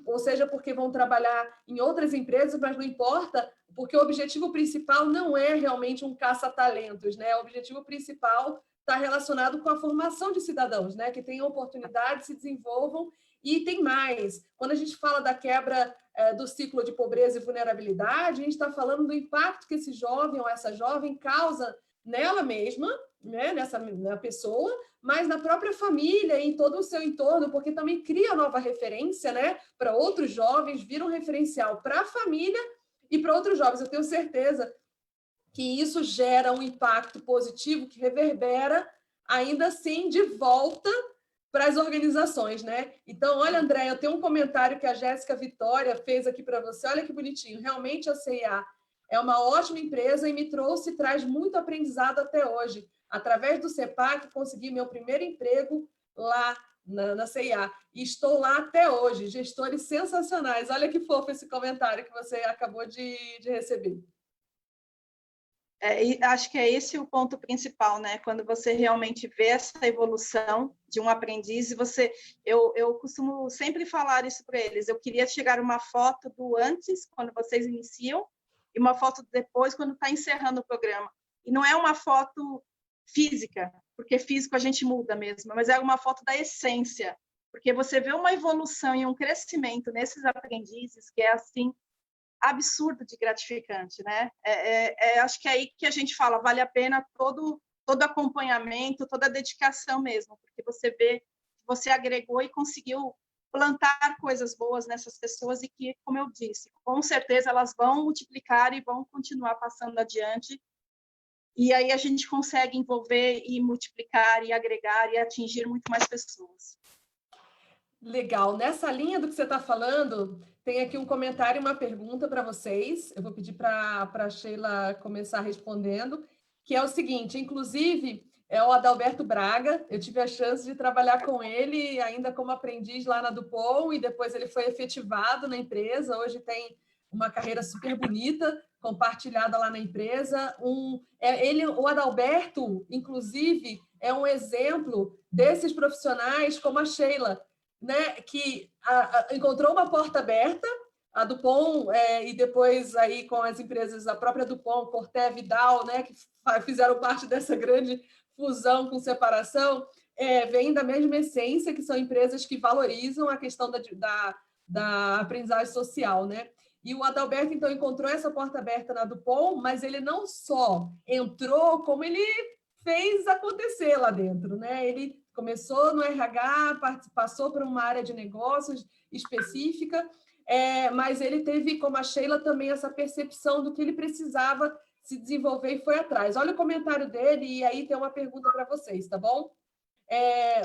ou seja porque vão trabalhar em outras empresas, mas não importa, porque o objetivo principal não é realmente um caça-talentos, né? O objetivo principal está relacionado com a formação de cidadãos, né, que tenham oportunidade, se desenvolvam. E tem mais, quando a gente fala da quebra do ciclo de pobreza e vulnerabilidade, a gente está falando do impacto que esse jovem ou essa jovem causa nela mesma, né, na pessoa, mas na própria família e em todo o seu entorno, porque também cria nova referência, né, para outros jovens, vira um referencial para a família e para outros jovens. Eu tenho certeza que isso gera um impacto positivo que reverbera, ainda assim, de volta para as organizações, né? Então, olha, André, eu tenho um comentário que a Jéssica Vitória fez aqui para você, olha que bonitinho. Realmente a CIA é uma ótima empresa e me trouxe e traz muito aprendizado até hoje. Através do CEPAC, consegui meu primeiro emprego lá na CIA. E estou lá até hoje, gestores sensacionais. Olha que fofo esse comentário que você acabou de receber. Acho que é esse o ponto principal, né? Quando você realmente vê essa evolução de um aprendiz, eu costumo sempre falar isso para eles. Eu queria chegar uma foto do antes, quando vocês iniciam, e uma foto depois, quando está encerrando o programa. E não é uma foto física, porque físico a gente muda mesmo, mas é uma foto da essência, porque você vê uma evolução e um crescimento nesses aprendizes que é assim absurdo de gratificante, né? Acho que é aí que a gente fala, vale a pena todo acompanhamento, toda a dedicação mesmo, porque você vê que você agregou e conseguiu plantar coisas boas nessas pessoas e que, como eu disse, com certeza elas vão multiplicar e vão continuar passando adiante e aí a gente consegue envolver e multiplicar e agregar e atingir muito mais pessoas. Legal. Nessa linha do que você está falando, tem aqui um comentário e uma pergunta para vocês. Eu vou pedir para a Sheila começar respondendo, que é o seguinte, inclusive, é o Adalberto Braga, eu tive a chance de trabalhar com ele ainda como aprendiz lá na Dupont, e depois ele foi efetivado na empresa, hoje tem uma carreira super bonita, compartilhada lá na empresa. O Adalberto, inclusive, é um exemplo desses profissionais como a Sheila, né, que encontrou uma porta aberta, a Dupont, e depois aí com as empresas, a própria Dupont, Corteva, Vidal, né, que fizeram parte dessa grande fusão com separação, vem da mesma essência, que são empresas que valorizam a questão da aprendizagem social, né? E o Adalberto, então, encontrou essa porta aberta na Dupont, mas ele não só entrou, como ele fez acontecer lá dentro, né? Ele começou no RH, passou por uma área de negócios específica, mas ele teve, como a Sheila, também essa percepção do que ele precisava se desenvolver e foi atrás. Olha o comentário dele e aí tem uma pergunta para vocês, tá bom?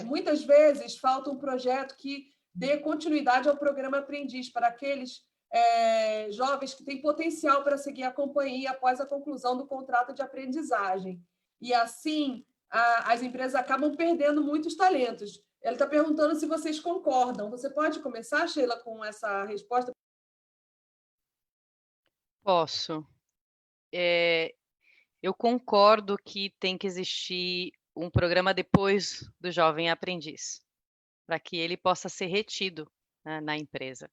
Muitas vezes falta um projeto que dê continuidade ao programa Aprendiz para aqueles jovens que têm potencial para seguir a companhia após a conclusão do contrato de aprendizagem. E assim, as empresas acabam perdendo muitos talentos. Ele está perguntando se vocês concordam. Você pode começar, Sheila, com essa resposta? Posso. Eu concordo que tem que existir um programa depois do jovem aprendiz, para que ele possa ser retido, né, na empresa.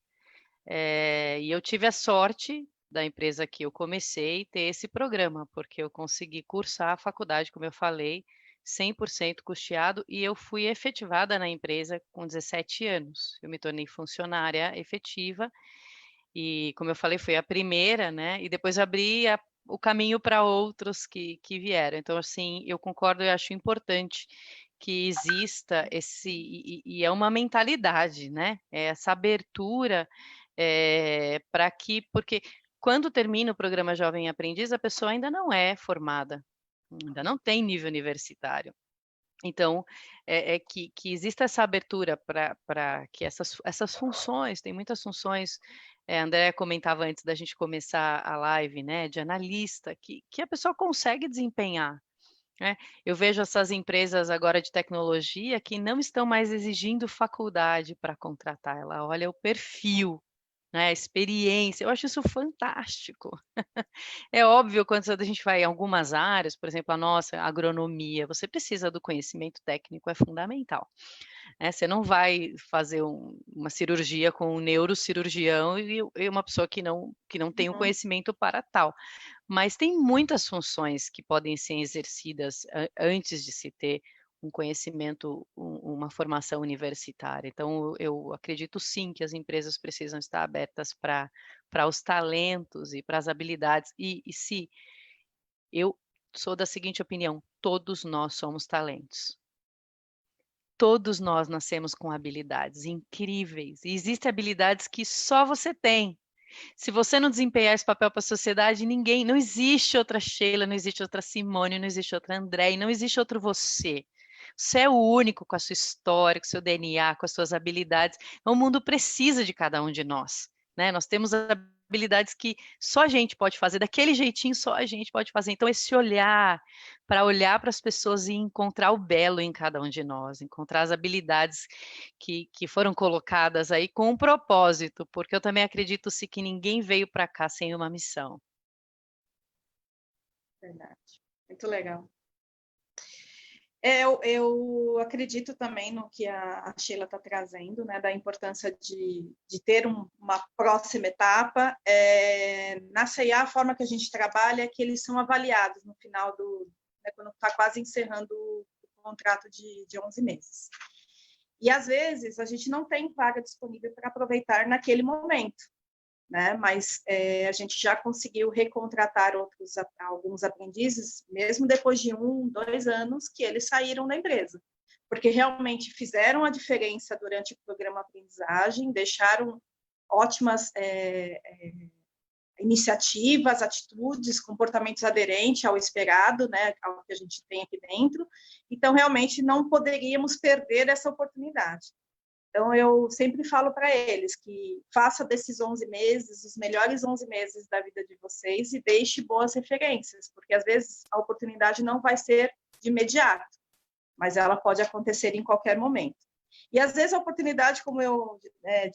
E eu tive a sorte da empresa que eu comecei ter esse programa, porque eu consegui cursar a faculdade, como eu falei, 100% custeado, e eu fui efetivada na empresa com 17 anos. Eu me tornei funcionária efetiva, e como eu falei, foi a primeira, né? E depois abri o caminho para outros que vieram. Então, assim, eu concordo e acho importante que exista e é uma mentalidade, né? Essa abertura para que, porque quando termina o programa Jovem Aprendiz, a pessoa ainda não é formada, ainda não tem nível universitário. Então, que exista essa abertura para que essas funções, tem muitas funções, André comentava antes da gente começar a live, né, de analista, que a pessoa consegue desempenhar, né? Eu vejo essas empresas agora de tecnologia que não estão mais exigindo faculdade para contratar, ela olha o perfil, né, a experiência, eu acho isso fantástico. É óbvio, quando a gente vai em algumas áreas, por exemplo, a nossa agronomia, você precisa do conhecimento técnico, é fundamental, né? Você não vai fazer uma cirurgia com um neurocirurgião e uma pessoa que não tem o conhecimento para tal. Mas tem muitas funções que podem ser exercidas antes de se ter um conhecimento, uma formação universitária. Então, eu acredito sim que as empresas precisam estar abertas para os talentos e para as habilidades. E se eu sou da seguinte opinião, todos nós somos talentos. Todos nós nascemos com habilidades incríveis. E existem habilidades que só você tem. Se você não desempenhar esse papel para a sociedade, não existe outra Sheila, não existe outra Simone, não existe outra André, não existe outro você. Você é o único com a sua história, com o seu DNA, com as suas habilidades. O mundo precisa de cada um de nós, né? Nós temos habilidades que só a gente pode fazer, daquele jeitinho só a gente pode fazer. Então, esse olhar para as pessoas e encontrar o belo em cada um de nós, encontrar as habilidades que foram colocadas aí com um propósito, porque eu também acredito-se que ninguém veio para cá sem uma missão. Verdade, muito legal. Eu acredito também no que a Sheila está trazendo, né, da importância de ter uma próxima etapa. Na CIA, a forma que a gente trabalha é que eles são avaliados no final quando está quase encerrando o contrato de 11 meses. E, às vezes, a gente não tem vaga disponível para aproveitar naquele momento, né? Mas a gente já conseguiu recontratar alguns aprendizes, mesmo depois de 1, 2 anos que eles saíram da empresa, porque realmente fizeram a diferença durante o programa aprendizagem, deixaram ótimas iniciativas, atitudes, comportamentos aderentes ao esperado, né, ao que a gente tem aqui dentro. Então, realmente, não poderíamos perder essa oportunidade. Então, eu sempre falo para eles que faça desses 11 meses, os melhores 11 meses da vida de vocês e deixe boas referências, porque, às vezes, a oportunidade não vai ser de imediato, mas ela pode acontecer em qualquer momento. E, às vezes, a oportunidade, como eu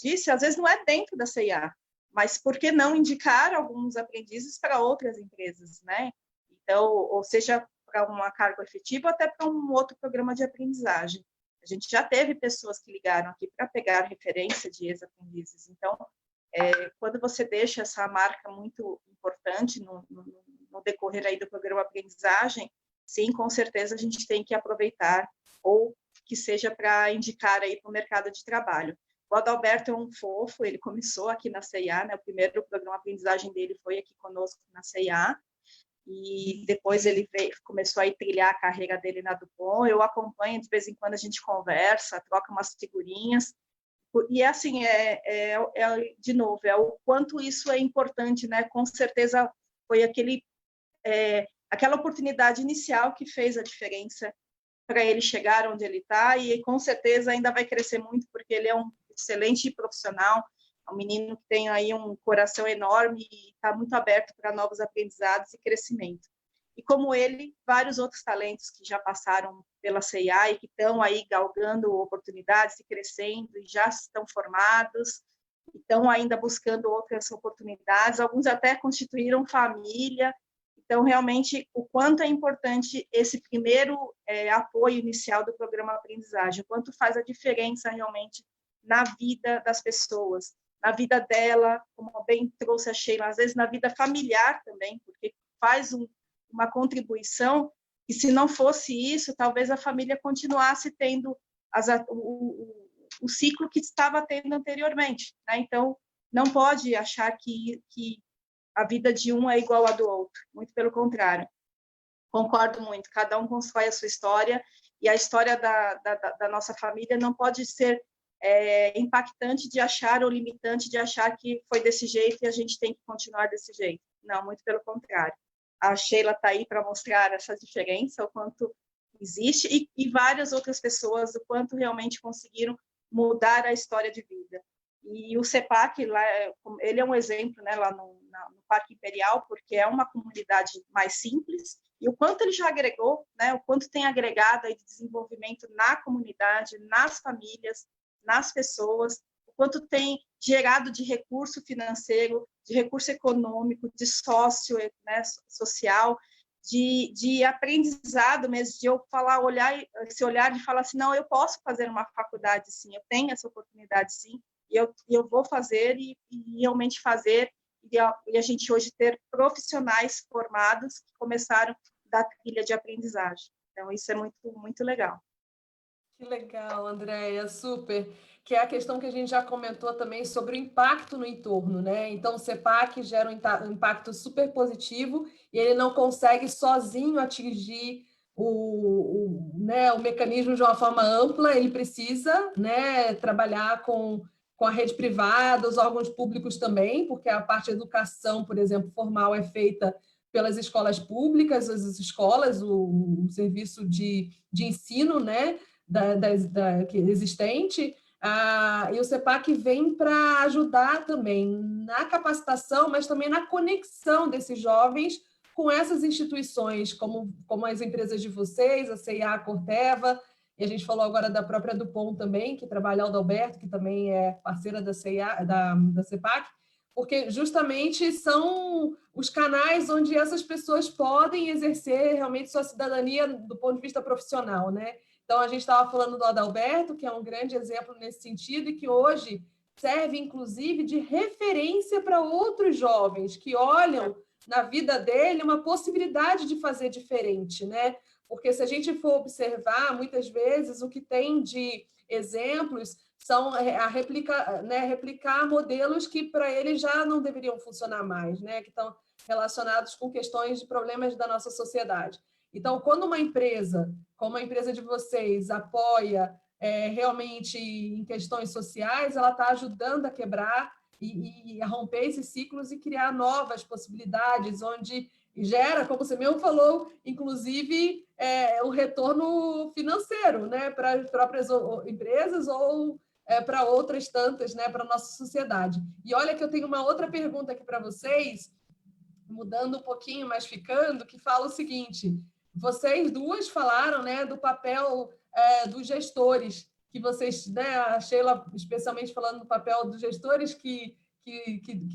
disse, às vezes não é dentro da C&A, mas por que não indicar alguns aprendizes para outras empresas, né? Então, ou seja, para uma carga efetiva, ou até para um outro programa de aprendizagem. A gente já teve pessoas que ligaram aqui para pegar referência de ex-aprendizes. Então, quando você deixa essa marca muito importante no decorrer aí do programa aprendizagem, sim, com certeza a gente tem que aproveitar, ou que seja para indicar aí para o mercado de trabalho. O Adalberto é um fofo, ele começou aqui na C&A, né? O primeiro programa aprendizagem dele foi aqui conosco na C&A, e depois ele começou a trilhar a carreira dele na Dupont. Eu acompanho, de vez em quando a gente conversa, troca umas figurinhas, e assim, de novo, é o quanto isso é importante, né? Com certeza foi aquela oportunidade inicial que fez a diferença para ele chegar onde ele está, e com certeza ainda vai crescer muito, porque ele é um excelente profissional, é um menino que tem aí um coração enorme e está muito aberto para novos aprendizados e crescimento. E como ele, vários outros talentos que já passaram pela C&A e que estão aí galgando oportunidades e crescendo e já estão formados, estão ainda buscando outras oportunidades, alguns até constituíram família. Então, realmente, o quanto é importante esse primeiro apoio inicial do programa aprendizagem, o quanto faz a diferença realmente na vida das pessoas, na vida dela, como bem trouxe a Sheila, às vezes na vida familiar também, porque faz uma contribuição, e se não fosse isso, talvez a família continuasse tendo o ciclo que estava tendo anteriormente, né? Então, não pode achar que a vida de um é igual à do outro, muito pelo contrário. Concordo muito, cada um constrói a sua história, e a história da nossa família não pode ser impactante de achar, ou limitante de achar que foi desse jeito e a gente tem que continuar desse jeito. Não, muito pelo contrário. A Sheila está aí para mostrar essa diferença, o quanto existe, e várias outras pessoas, o quanto realmente conseguiram mudar a história de vida. E o CEPAC, lá, ele é um exemplo, né, lá no Parque Imperial, porque é uma comunidade mais simples, e o quanto ele já agregou, né, o quanto tem agregado aí de desenvolvimento na comunidade, nas famílias, nas pessoas, o quanto tem gerado de recurso financeiro, de recurso econômico, de sócio, né, social, de aprendizado mesmo, de eu falar, esse olhar de falar assim, não, eu posso fazer uma faculdade sim, eu tenho essa oportunidade sim, e eu vou fazer e realmente fazer, e a gente hoje ter profissionais formados que começaram da trilha de aprendizagem. Então, isso é muito, muito legal. Que legal, Andréia, super. Que é a questão que a gente já comentou também sobre o impacto no entorno, né? Então, o CEPAC gera um impacto super positivo e ele não consegue sozinho atingir o mecanismo de uma forma ampla, ele precisa, né, trabalhar com a rede privada, os órgãos públicos também, porque a parte de educação, por exemplo, formal é feita pelas escolas públicas, as escolas, o serviço de ensino, né, que existente, e o CEPAC vem para ajudar também na capacitação, mas também na conexão desses jovens com essas instituições, como as empresas de vocês, a C&A, a Corteva, e a gente falou agora da própria Dupont também, que trabalha o Adalberto, que também é parceira da C&A, da CEPAC, porque justamente são os canais onde essas pessoas podem exercer realmente sua cidadania do ponto de vista profissional, né? Então, a gente estava falando do Adalberto, que é um grande exemplo nesse sentido, e que hoje serve, inclusive, de referência para outros jovens que olham na vida dele uma possibilidade de fazer diferente, né? Porque se a gente for observar, muitas vezes, o que tem de exemplos são replicar modelos que para ele já não deveriam funcionar mais, né? Que estão relacionados com questões de problemas da nossa sociedade. Então, quando uma empresa, como a empresa de vocês, apoia realmente em questões sociais, ela está ajudando a quebrar e romper esses ciclos e criar novas possibilidades, onde gera, como você mesmo falou, inclusive o retorno financeiro, né, para as próprias empresas ou para outras tantas, né, para a nossa sociedade. E olha que eu tenho uma outra pergunta aqui para vocês, mudando um pouquinho, mas ficando, que fala o seguinte: vocês duas falaram, né, do papel dos gestores, que vocês, né, a Sheila especialmente falando do papel dos gestores que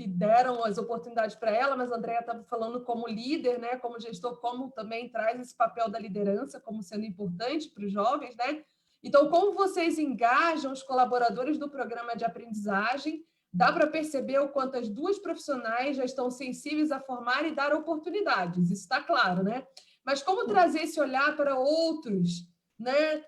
deram as oportunidades para ela, mas a Andrea estava falando como líder, né, como gestor, como também traz esse papel da liderança como sendo importante para os jovens, né? Então, como vocês engajam os colaboradores do programa de aprendizagem? Dá para perceber o quanto as duas profissionais já estão sensíveis a formar e dar oportunidades, isso está claro, né? Mas como trazer esse olhar para outros, né?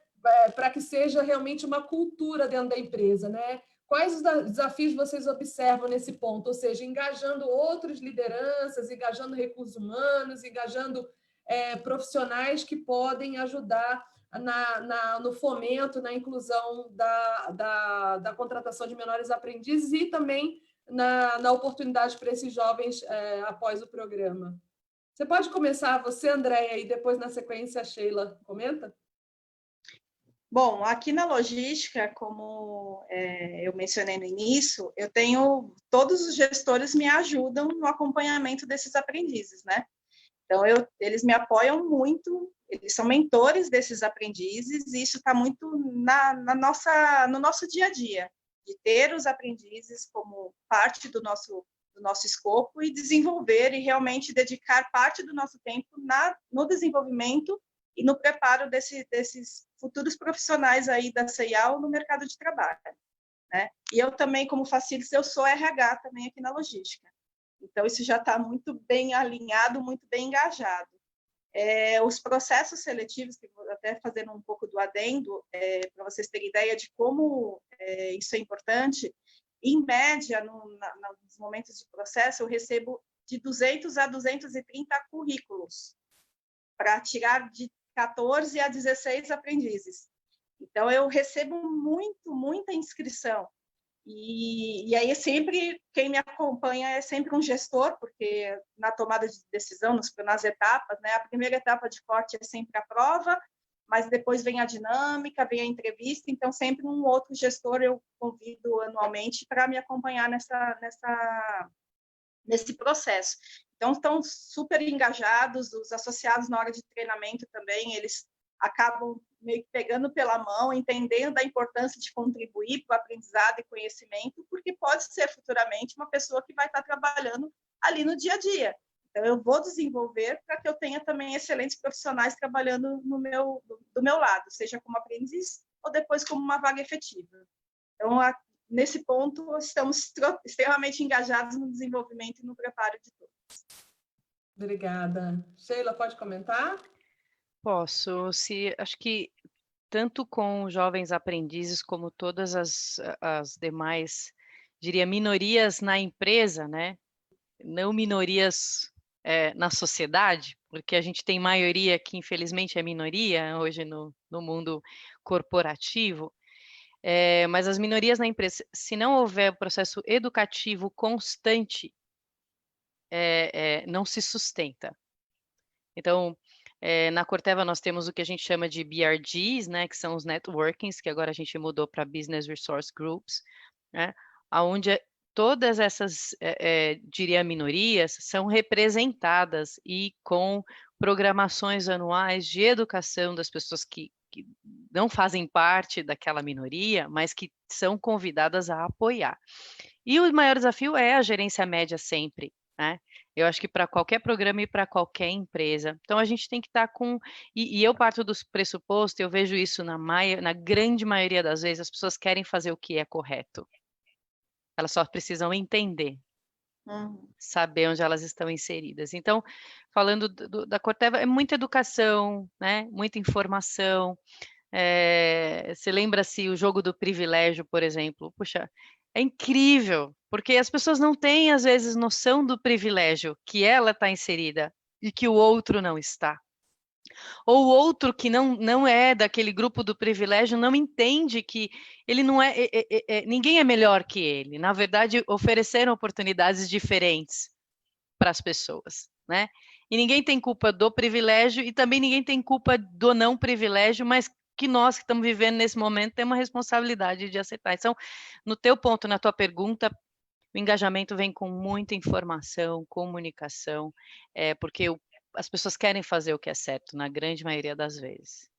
Para que seja realmente uma cultura dentro da empresa, né? Quais os desafios vocês observam nesse ponto? Ou seja, engajando outras lideranças, engajando recursos humanos, engajando profissionais que podem ajudar no fomento, na inclusão da contratação de menores aprendizes e também na oportunidade para esses jovens após o programa. Você pode começar, você, Andréia, e depois, na sequência, a Sheila comenta? Bom, aqui na logística, como eu mencionei no início, eu tenho, todos os gestores me ajudam no acompanhamento desses aprendizes, né? Então, eles me apoiam muito, eles são mentores desses aprendizes, e isso está muito no nosso dia a dia, de ter os aprendizes como parte do nosso escopo e desenvolver e realmente dedicar parte do nosso tempo no desenvolvimento e no preparo desses futuros profissionais aí da CEIAL no mercado de trabalho, né? E eu também, como facilities, eu sou RH também aqui na logística. Então, isso já está muito bem alinhado, muito bem engajado. Os processos seletivos, até fazendo um pouco do adendo, para vocês terem ideia de como isso é importante, em média, nos momentos de processo, eu recebo de 200 a 230 currículos para tirar de 14 a 16 aprendizes. Então, eu recebo muita inscrição. E aí, sempre, quem me acompanha é sempre um gestor, porque na tomada de decisão, nas etapas, né, a primeira etapa de corte é sempre a prova, mas depois vem a dinâmica, vem a entrevista, então sempre um outro gestor eu convido anualmente para me acompanhar nesse processo. Então, estão super engajados, os associados na hora de treinamento também, eles acabam meio que pegando pela mão, entendendo a importância de contribuir para o aprendizado e conhecimento, porque pode ser futuramente uma pessoa que vai estar trabalhando ali no dia a dia. Então, eu vou desenvolver para que eu tenha também excelentes profissionais trabalhando do meu lado, seja como aprendiz ou depois como uma vaga efetiva. Então, nesse ponto, estamos extremamente engajados no desenvolvimento e no preparo de todos. Obrigada. Sheila, pode comentar? Posso. Acho que tanto com jovens aprendizes como todas as demais, diria, minorias na empresa, né? Não minorias na sociedade, porque a gente tem maioria que infelizmente é minoria hoje no mundo corporativo, mas as minorias na empresa, se não houver processo educativo constante, não se sustenta. Então, na Corteva nós temos o que a gente chama de BRGs, né, que são os networkings, que agora a gente mudou para Business Resource Groups, né, onde todas essas, diria, minorias são representadas e com programações anuais de educação das pessoas que não fazem parte daquela minoria, mas que são convidadas a apoiar. E o maior desafio é a gerência média sempre, né? Eu acho que para qualquer programa e para qualquer empresa. Então, a gente tem que estar com... E eu parto do pressuposto, eu vejo isso na grande maioria das vezes, as pessoas querem fazer o que é correto. Elas só precisam entender, saber onde elas estão inseridas. Então, falando da Corteva, é muita educação, né? Muita informação. Você lembra-se o jogo do privilégio, por exemplo? Puxa, é incrível, porque as pessoas não têm, às vezes, noção do privilégio que ela está inserida e que o outro não está. Ou outro que não é daquele grupo do privilégio não entende que ele não ninguém é melhor que ele. Na verdade, ofereceram oportunidades diferentes para as pessoas, né? E ninguém tem culpa do privilégio e também ninguém tem culpa do não privilégio, mas que nós que estamos vivendo nesse momento temos uma responsabilidade de aceitar. Então, no teu ponto, na tua pergunta, o engajamento vem com muita informação, comunicação, porque as pessoas querem fazer o que é certo, na grande maioria das vezes.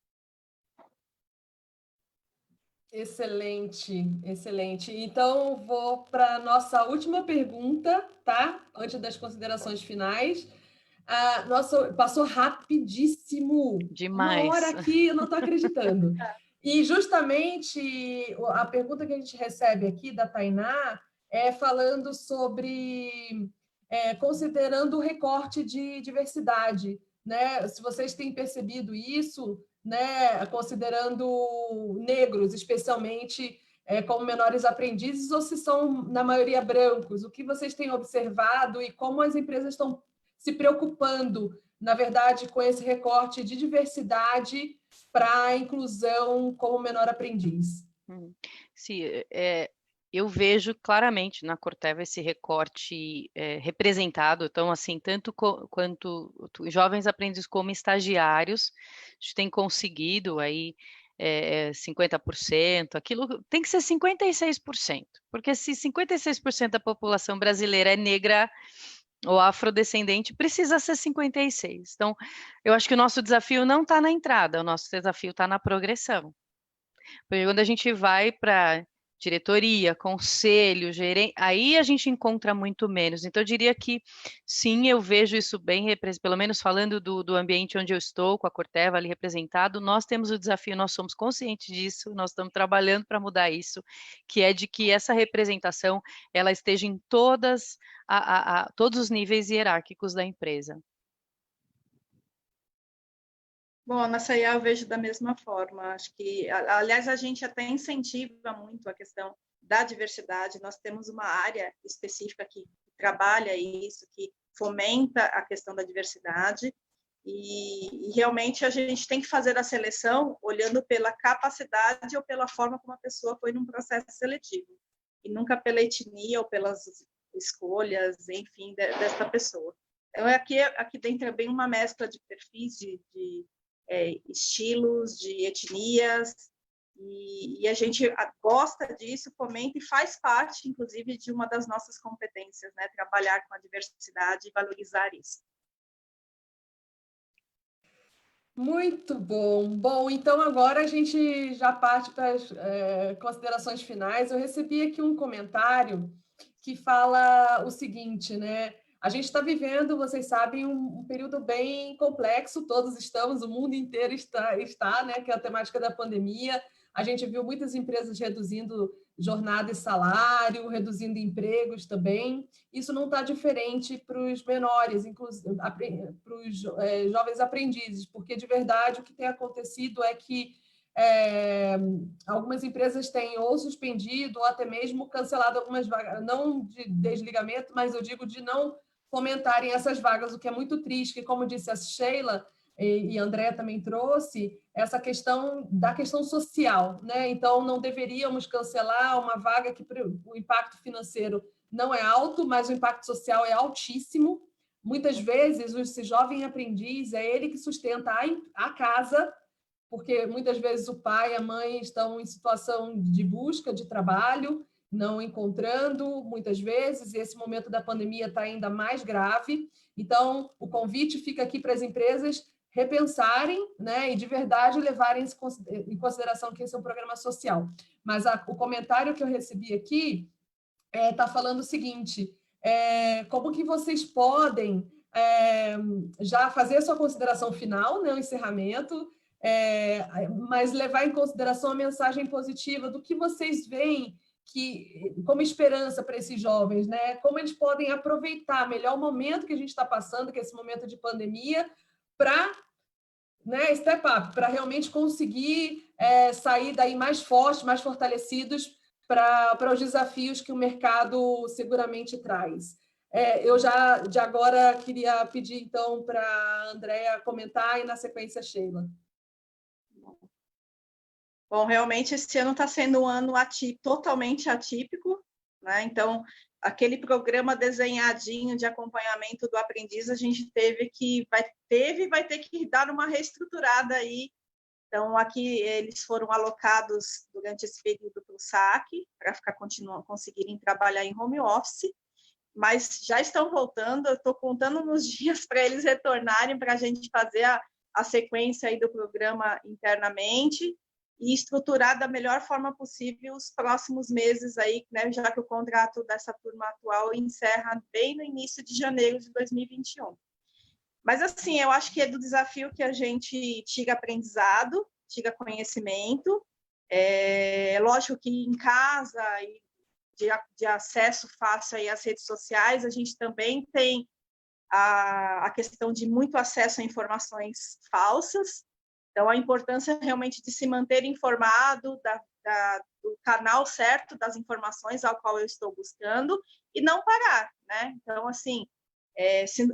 Excelente, excelente. Então, vou para a nossa última pergunta, tá? Antes das considerações finais. Nossa, passou rapidíssimo. Demais. Uma hora aqui, eu não estou acreditando. E justamente a pergunta que a gente recebe aqui da Tainá é falando sobre considerando o recorte de diversidade, né? Se vocês têm percebido isso, né? Considerando negros, especialmente como menores aprendizes, ou se são, na maioria, brancos? O que vocês têm observado e como as empresas estão se preocupando, na verdade, com esse recorte de diversidade para a inclusão como menor aprendiz? Sim, eu vejo claramente na Corteva esse recorte representado, então, assim, tanto quanto jovens aprendizes como estagiários, a gente tem conseguido aí 50%, aquilo tem que ser 56%, porque se 56% da população brasileira é negra ou afrodescendente, precisa ser 56%. Então, eu acho que o nosso desafio não está na entrada, o nosso desafio está na progressão. Porque quando a gente vai para diretoria, conselho, gerente, aí a gente encontra muito menos. Então, eu diria que sim, eu vejo isso bem, pelo menos falando do ambiente onde eu estou, com a Corteva ali representado, nós temos o desafio, nós somos conscientes disso, nós estamos trabalhando para mudar isso, que é de que essa representação, ela esteja em todos os níveis hierárquicos da empresa. Bom, na CIA eu vejo da mesma forma. Acho que, aliás, a gente até incentiva muito a questão da diversidade. Nós temos uma área específica que trabalha isso, que fomenta a questão da diversidade. E realmente a gente tem que fazer a seleção olhando pela capacidade ou pela forma como a pessoa foi num processo seletivo. E nunca pela etnia ou pelas escolhas, enfim, desta pessoa. Então, aqui dentro é bem uma mescla de perfis, de estilos, de etnias, e a gente gosta disso, fomenta e faz parte, inclusive, de uma das nossas competências, né? Trabalhar com a diversidade e valorizar isso. Muito bom. Bom, então agora a gente já parte para as considerações finais. Eu recebi aqui um comentário que fala o seguinte, né? A gente está vivendo, vocês sabem, um período bem complexo, todos estamos, o mundo inteiro está, né? Que é a temática da pandemia. A gente viu muitas empresas reduzindo jornada e salário, reduzindo empregos também. Isso não está diferente para os menores, inclusive para os jovens aprendizes, porque, de verdade, o que tem acontecido é que algumas empresas têm ou suspendido ou até mesmo cancelado algumas vagas, não de desligamento, mas eu digo de não fomentarem essas vagas, o que é muito triste, que, como disse a Sheila, e a Andrea também trouxe, essa questão da questão social, né? Então, não deveríamos cancelar uma vaga que o impacto financeiro não é alto, mas o impacto social é altíssimo. Muitas vezes, esse jovem aprendiz é ele que sustenta a casa, porque muitas vezes o pai e a mãe estão em situação de busca de trabalho, não encontrando, muitas vezes, e esse momento da pandemia está ainda mais grave. Então, o convite fica aqui para as empresas repensarem, né, e de verdade levarem em consideração que esse é um programa social. Mas o comentário que eu recebi aqui está falando o seguinte, como que vocês podem já fazer a sua consideração final, né, o encerramento, mas levar em consideração a mensagem positiva do que vocês veem como esperança para esses jovens, né? Como eles podem aproveitar melhor o momento que a gente está passando, que é esse momento de pandemia, para step up, para realmente conseguir sair daí mais fortes, mais fortalecidos para os desafios que o mercado seguramente traz. Eu já de agora queria pedir, então, para a Andréa comentar e, na sequência, a Sheila. Bom, realmente esse ano está sendo um ano totalmente atípico, né? Então, aquele programa desenhadinho de acompanhamento do aprendiz, a gente vai ter que dar uma reestruturada aí. Então, aqui eles foram alocados durante esse período para o SAC, para conseguirem trabalhar em home office, mas já estão voltando. Eu estou contando nos dias para eles retornarem, para a gente fazer a sequência aí do programa internamente e estruturar da melhor forma possível os próximos meses aí, né, já que o contrato dessa turma atual encerra bem no início de janeiro de 2021. Mas, assim, eu acho que é do desafio que a gente tira aprendizado, tira conhecimento. É lógico que em casa e de acesso fácil aí às redes sociais, a gente também tem a questão de muito acesso a informações falsas. Então, a importância realmente de se manter informado do canal certo das informações ao qual eu estou buscando e não parar, né? Então, assim,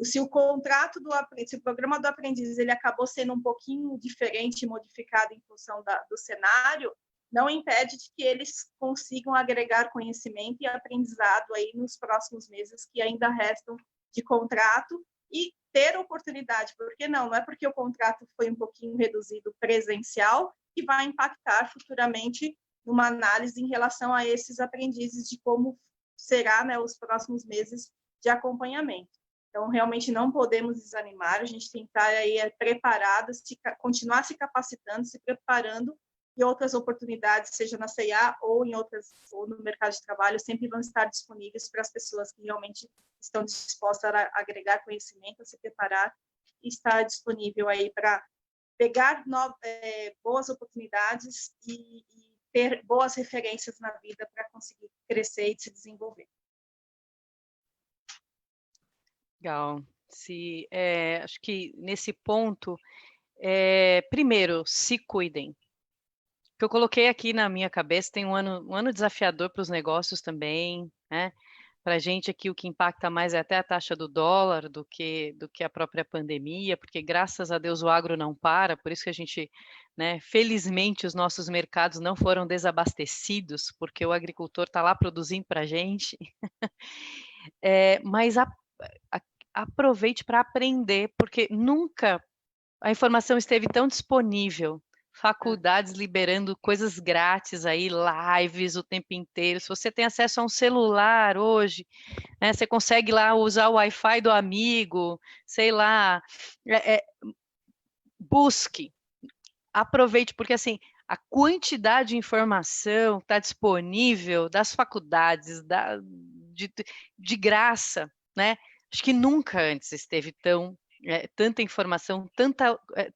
se o contrato se o programa do aprendiz ele acabou sendo um pouquinho diferente, modificado em função do cenário, não impede de que eles consigam agregar conhecimento e aprendizado aí nos próximos meses que ainda restam de contrato e ter oportunidade, porque não é porque o contrato foi um pouquinho reduzido presencial que vai impactar futuramente numa análise em relação a esses aprendizes de como será, né, os próximos meses de acompanhamento. Então, realmente não podemos desanimar, a gente tem que estar aí preparados, continuar se capacitando, se preparando, e outras oportunidades, seja na C&A ou no mercado de trabalho, sempre vão estar disponíveis para as pessoas que realmente estão dispostas a agregar conhecimento, a se preparar e estar disponível aí para pegar boas oportunidades e ter boas referências na vida para conseguir crescer e se desenvolver. Legal. Acho que nesse ponto, primeiro, se cuidem. O que eu coloquei aqui na minha cabeça tem um ano desafiador para os negócios também, né? Para a gente aqui o que impacta mais é até a taxa do dólar do que a própria pandemia, porque graças a Deus o agro não para, por isso que a gente, né, felizmente os nossos mercados não foram desabastecidos, porque o agricultor está lá produzindo para a gente. Mas aproveite para aprender, porque nunca a informação esteve tão disponível. Faculdades liberando coisas grátis aí, lives o tempo inteiro. Se você tem acesso a um celular hoje, né, você consegue lá usar o Wi-Fi do amigo, sei lá, busque, aproveite, porque assim, a quantidade de informação está disponível das faculdades, de graça, né? Acho que nunca antes esteve tanta informação,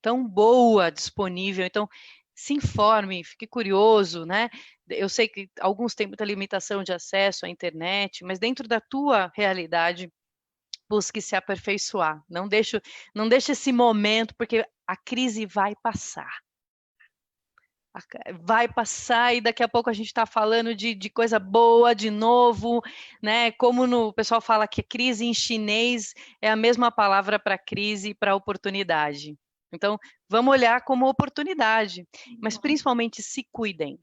tão boa disponível. Então, se informe, fique curioso, né? Eu sei que alguns têm muita limitação de acesso à internet, mas dentro da tua realidade, busque se aperfeiçoar. Não deixe esse momento, porque a crise vai passar. Vai passar e daqui a pouco a gente está falando de coisa boa de novo, né? Como o pessoal fala que crise em chinês é a mesma palavra para crise e para oportunidade. Então, vamos olhar como oportunidade, mas principalmente se cuidem.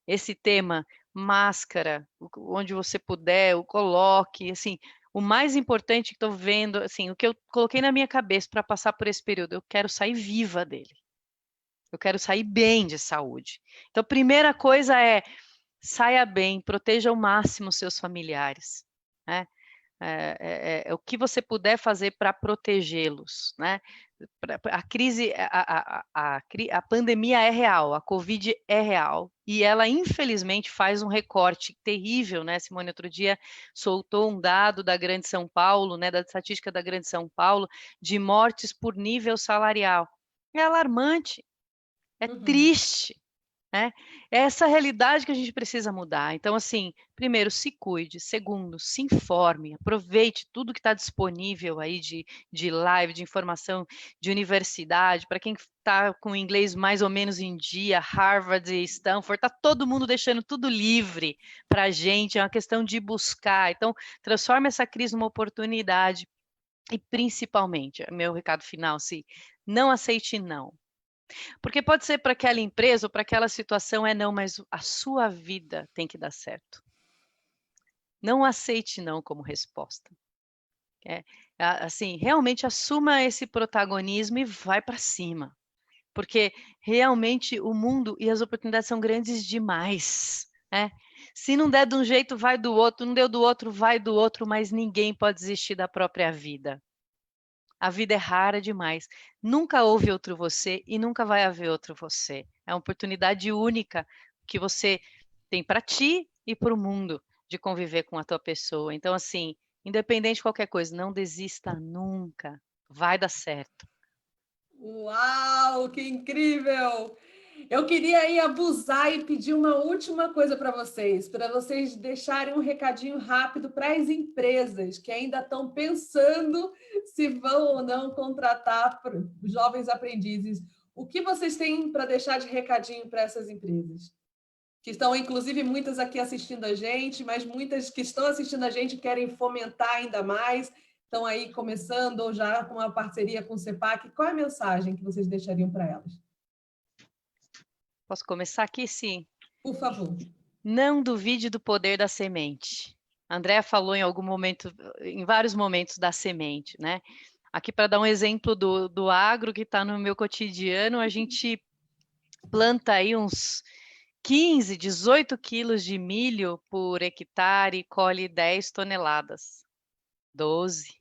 Esse tema, máscara, onde você puder, o coloque, assim, o mais importante que estou vendo, assim, o que eu coloquei na minha cabeça para passar por esse período, eu quero sair viva dele. Eu quero sair bem de saúde. Então, a primeira coisa é saia bem, proteja ao máximo seus familiares, né? O que você puder fazer para protegê-los, né? A crise, a pandemia é real, a Covid é real e ela infelizmente faz um recorte terrível, né? Simone outro dia soltou um dado da Grande São Paulo, né? Da estatística da Grande São Paulo de mortes por nível salarial. É alarmante. É triste, né? É essa realidade que a gente precisa mudar. Então, assim, primeiro, se cuide. Segundo, se informe. Aproveite tudo que está disponível aí de live, de informação, de universidade. Para quem está com o inglês mais ou menos em dia, Harvard e Stanford, está todo mundo deixando tudo livre para a gente. É uma questão de buscar. Então, transforme essa crise numa oportunidade. E, principalmente, meu recado final, se não aceite não. Porque pode ser para aquela empresa ou para aquela situação é não, mas a sua vida tem que dar certo. Não aceite não como resposta. Assim, realmente assuma esse protagonismo e vai para cima. Porque realmente o mundo e as oportunidades são grandes demais. Se não der de um jeito, vai do outro. Não deu do outro, vai do outro. Mas ninguém pode desistir da própria vida. A vida é rara demais. Nunca houve outro você e nunca vai haver outro você. É uma oportunidade única que você tem para ti e para o mundo de conviver com a tua pessoa. Então, assim, independente de qualquer coisa, não desista nunca. Vai dar certo. Uau, que incrível! Eu queria aí abusar e pedir uma última coisa para vocês deixarem um recadinho rápido para as empresas que ainda estão pensando se vão ou não contratar jovens aprendizes. O que vocês têm para deixar de recadinho para essas empresas? Que estão, inclusive, muitas aqui assistindo a gente, mas muitas que estão assistindo a gente querem fomentar ainda mais, estão aí começando ou já com uma parceria com o CEPAC. Qual é a mensagem que vocês deixariam para elas? Posso começar aqui? Sim. Por favor. Não duvide do poder da semente. A Andrea falou em algum momento, em vários momentos da semente, né? Aqui para dar um exemplo do agro que está no meu cotidiano, a gente planta aí uns 15, 18 quilos de milho por hectare e colhe 10 toneladas. 12.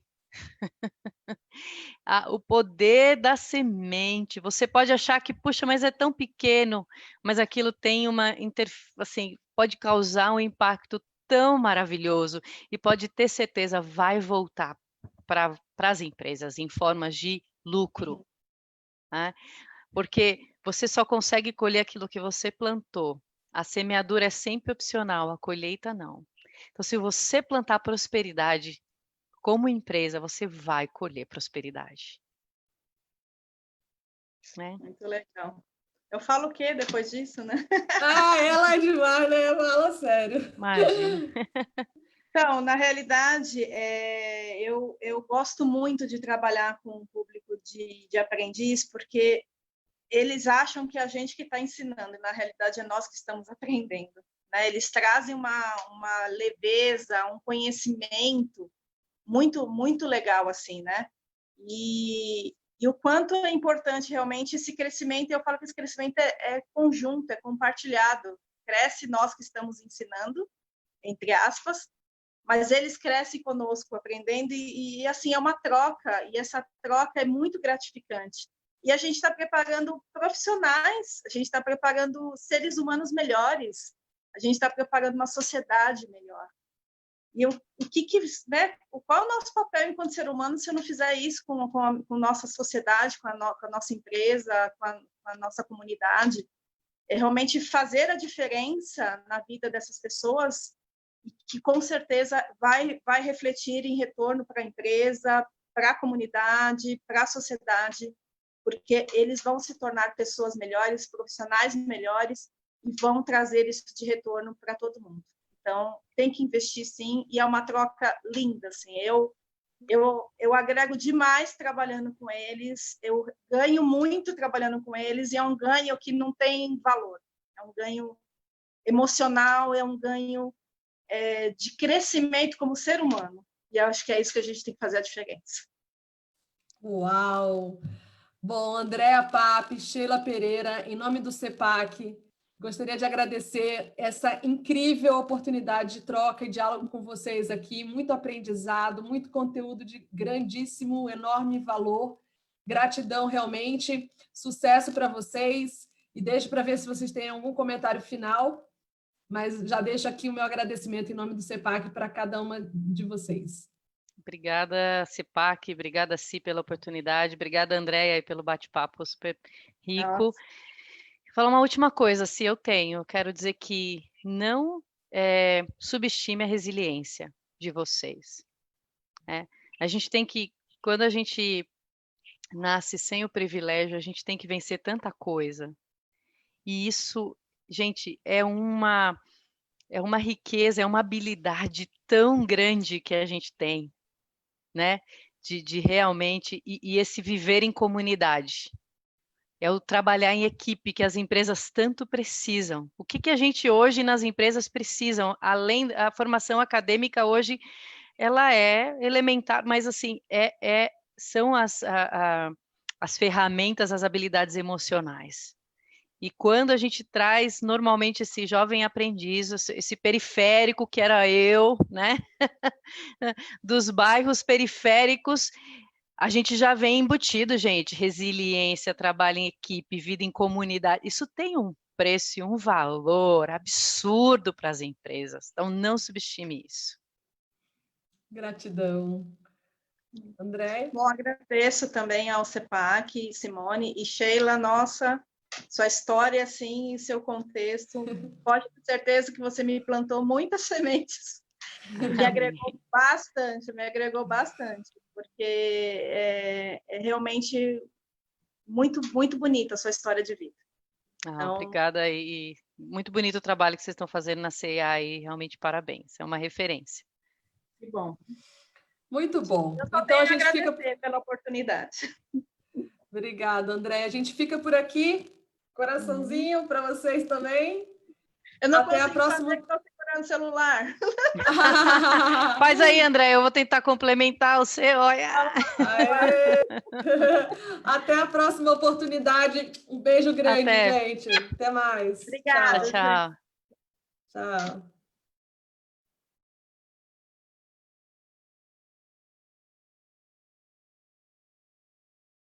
O poder da semente. Você pode achar que, puxa, mas é tão pequeno, mas aquilo tem assim, pode causar um impacto tão maravilhoso e pode ter certeza vai voltar para as empresas em formas de lucro, né? Porque você só consegue colher aquilo que você plantou. A semeadura é sempre opcional, a colheita não. Então, se você plantar prosperidade como empresa, você vai colher prosperidade. Né? Muito legal. Eu falo o quê depois disso, né? Ela é demais, né? Fala sério. Imagina. Então, na realidade, eu gosto muito de trabalhar com o público de aprendiz, porque eles acham que a gente que está ensinando, e na realidade é nós que estamos aprendendo. Né? Eles trazem uma leveza, um conhecimento muito, muito legal, assim, né? E o quanto é importante realmente esse crescimento, eu falo que esse crescimento é conjunto, é compartilhado. Cresce nós que estamos ensinando, entre aspas, mas eles crescem conosco, aprendendo, e assim, é uma troca, e essa troca é muito gratificante. E a gente está preparando profissionais, a gente está preparando seres humanos melhores, a gente está preparando uma sociedade melhor. E né, qual é o nosso papel enquanto ser humano se eu não fizer isso com a nossa sociedade, com a nossa empresa, com a nossa comunidade? É realmente fazer a diferença na vida dessas pessoas, que com certeza vai refletir em retorno para a empresa, para a comunidade, para a sociedade, porque eles vão se tornar pessoas melhores, profissionais melhores, e vão trazer isso de retorno para todo mundo. Então, tem que investir sim, e é uma troca linda, assim. Eu agrego demais trabalhando com eles, eu ganho muito trabalhando com eles, e é um ganho que não tem valor. É um ganho emocional, é um ganho de crescimento como ser humano. E eu acho que é isso que a gente tem que fazer a diferença. Uau! Bom, Andréa Pape, Sheila Pereira, em nome do CEPAC, gostaria de agradecer essa incrível oportunidade de troca e diálogo com vocês aqui. Muito aprendizado, muito conteúdo de grandíssimo, enorme valor. Gratidão, realmente. Sucesso para vocês. E deixo para ver se vocês têm algum comentário final, mas já deixo aqui o meu agradecimento em nome do CEPAC para cada uma de vocês. Obrigada, CEPAC, obrigada, Si, pela oportunidade, obrigada, Andréia, pelo bate-papo super rico. Nossa. falar uma última coisa, se eu quero dizer que não subestime a resiliência de vocês. A gente tem que, quando a gente nasce sem o privilégio, a gente tem que vencer tanta coisa. E isso, gente, é uma riqueza, é uma habilidade tão grande que a gente tem, né? De realmente, e esse viver em comunidade. É o trabalhar em equipe que as empresas tanto precisam. O que a gente hoje nas empresas precisam? Além da formação acadêmica hoje, ela é elementar, mas assim, são as ferramentas, as habilidades emocionais. E quando a gente traz normalmente esse jovem aprendiz, esse periférico que era eu, né? Dos bairros periféricos, a gente já vem embutido, gente, resiliência, trabalho em equipe, vida em comunidade. Isso tem um preço e um valor absurdo para as empresas. Então, não subestime isso. Gratidão. André? Bom, agradeço também ao CEPAC, Simone e Sheila, nossa, sua história, assim, e seu contexto. Pode ter certeza que você me plantou muitas sementes. Me agregou bastante, porque é realmente muito, muito bonita a sua história de vida. Então, obrigada, e muito bonito o trabalho que vocês estão fazendo na CIA, e realmente parabéns, é uma referência. Que bom. Muito bom. Eu só então a gente agradecer pela oportunidade. Obrigada, André. A gente fica por aqui. Coraçãozinho para vocês também. Eu não Até a consigo próxima. fazer, que estou segurando o celular. Faz aí, André, eu vou tentar complementar o seu. Olha. Até a próxima oportunidade. Um beijo grande, Até. gente. Até mais. Obrigada. Tchau. Tchau.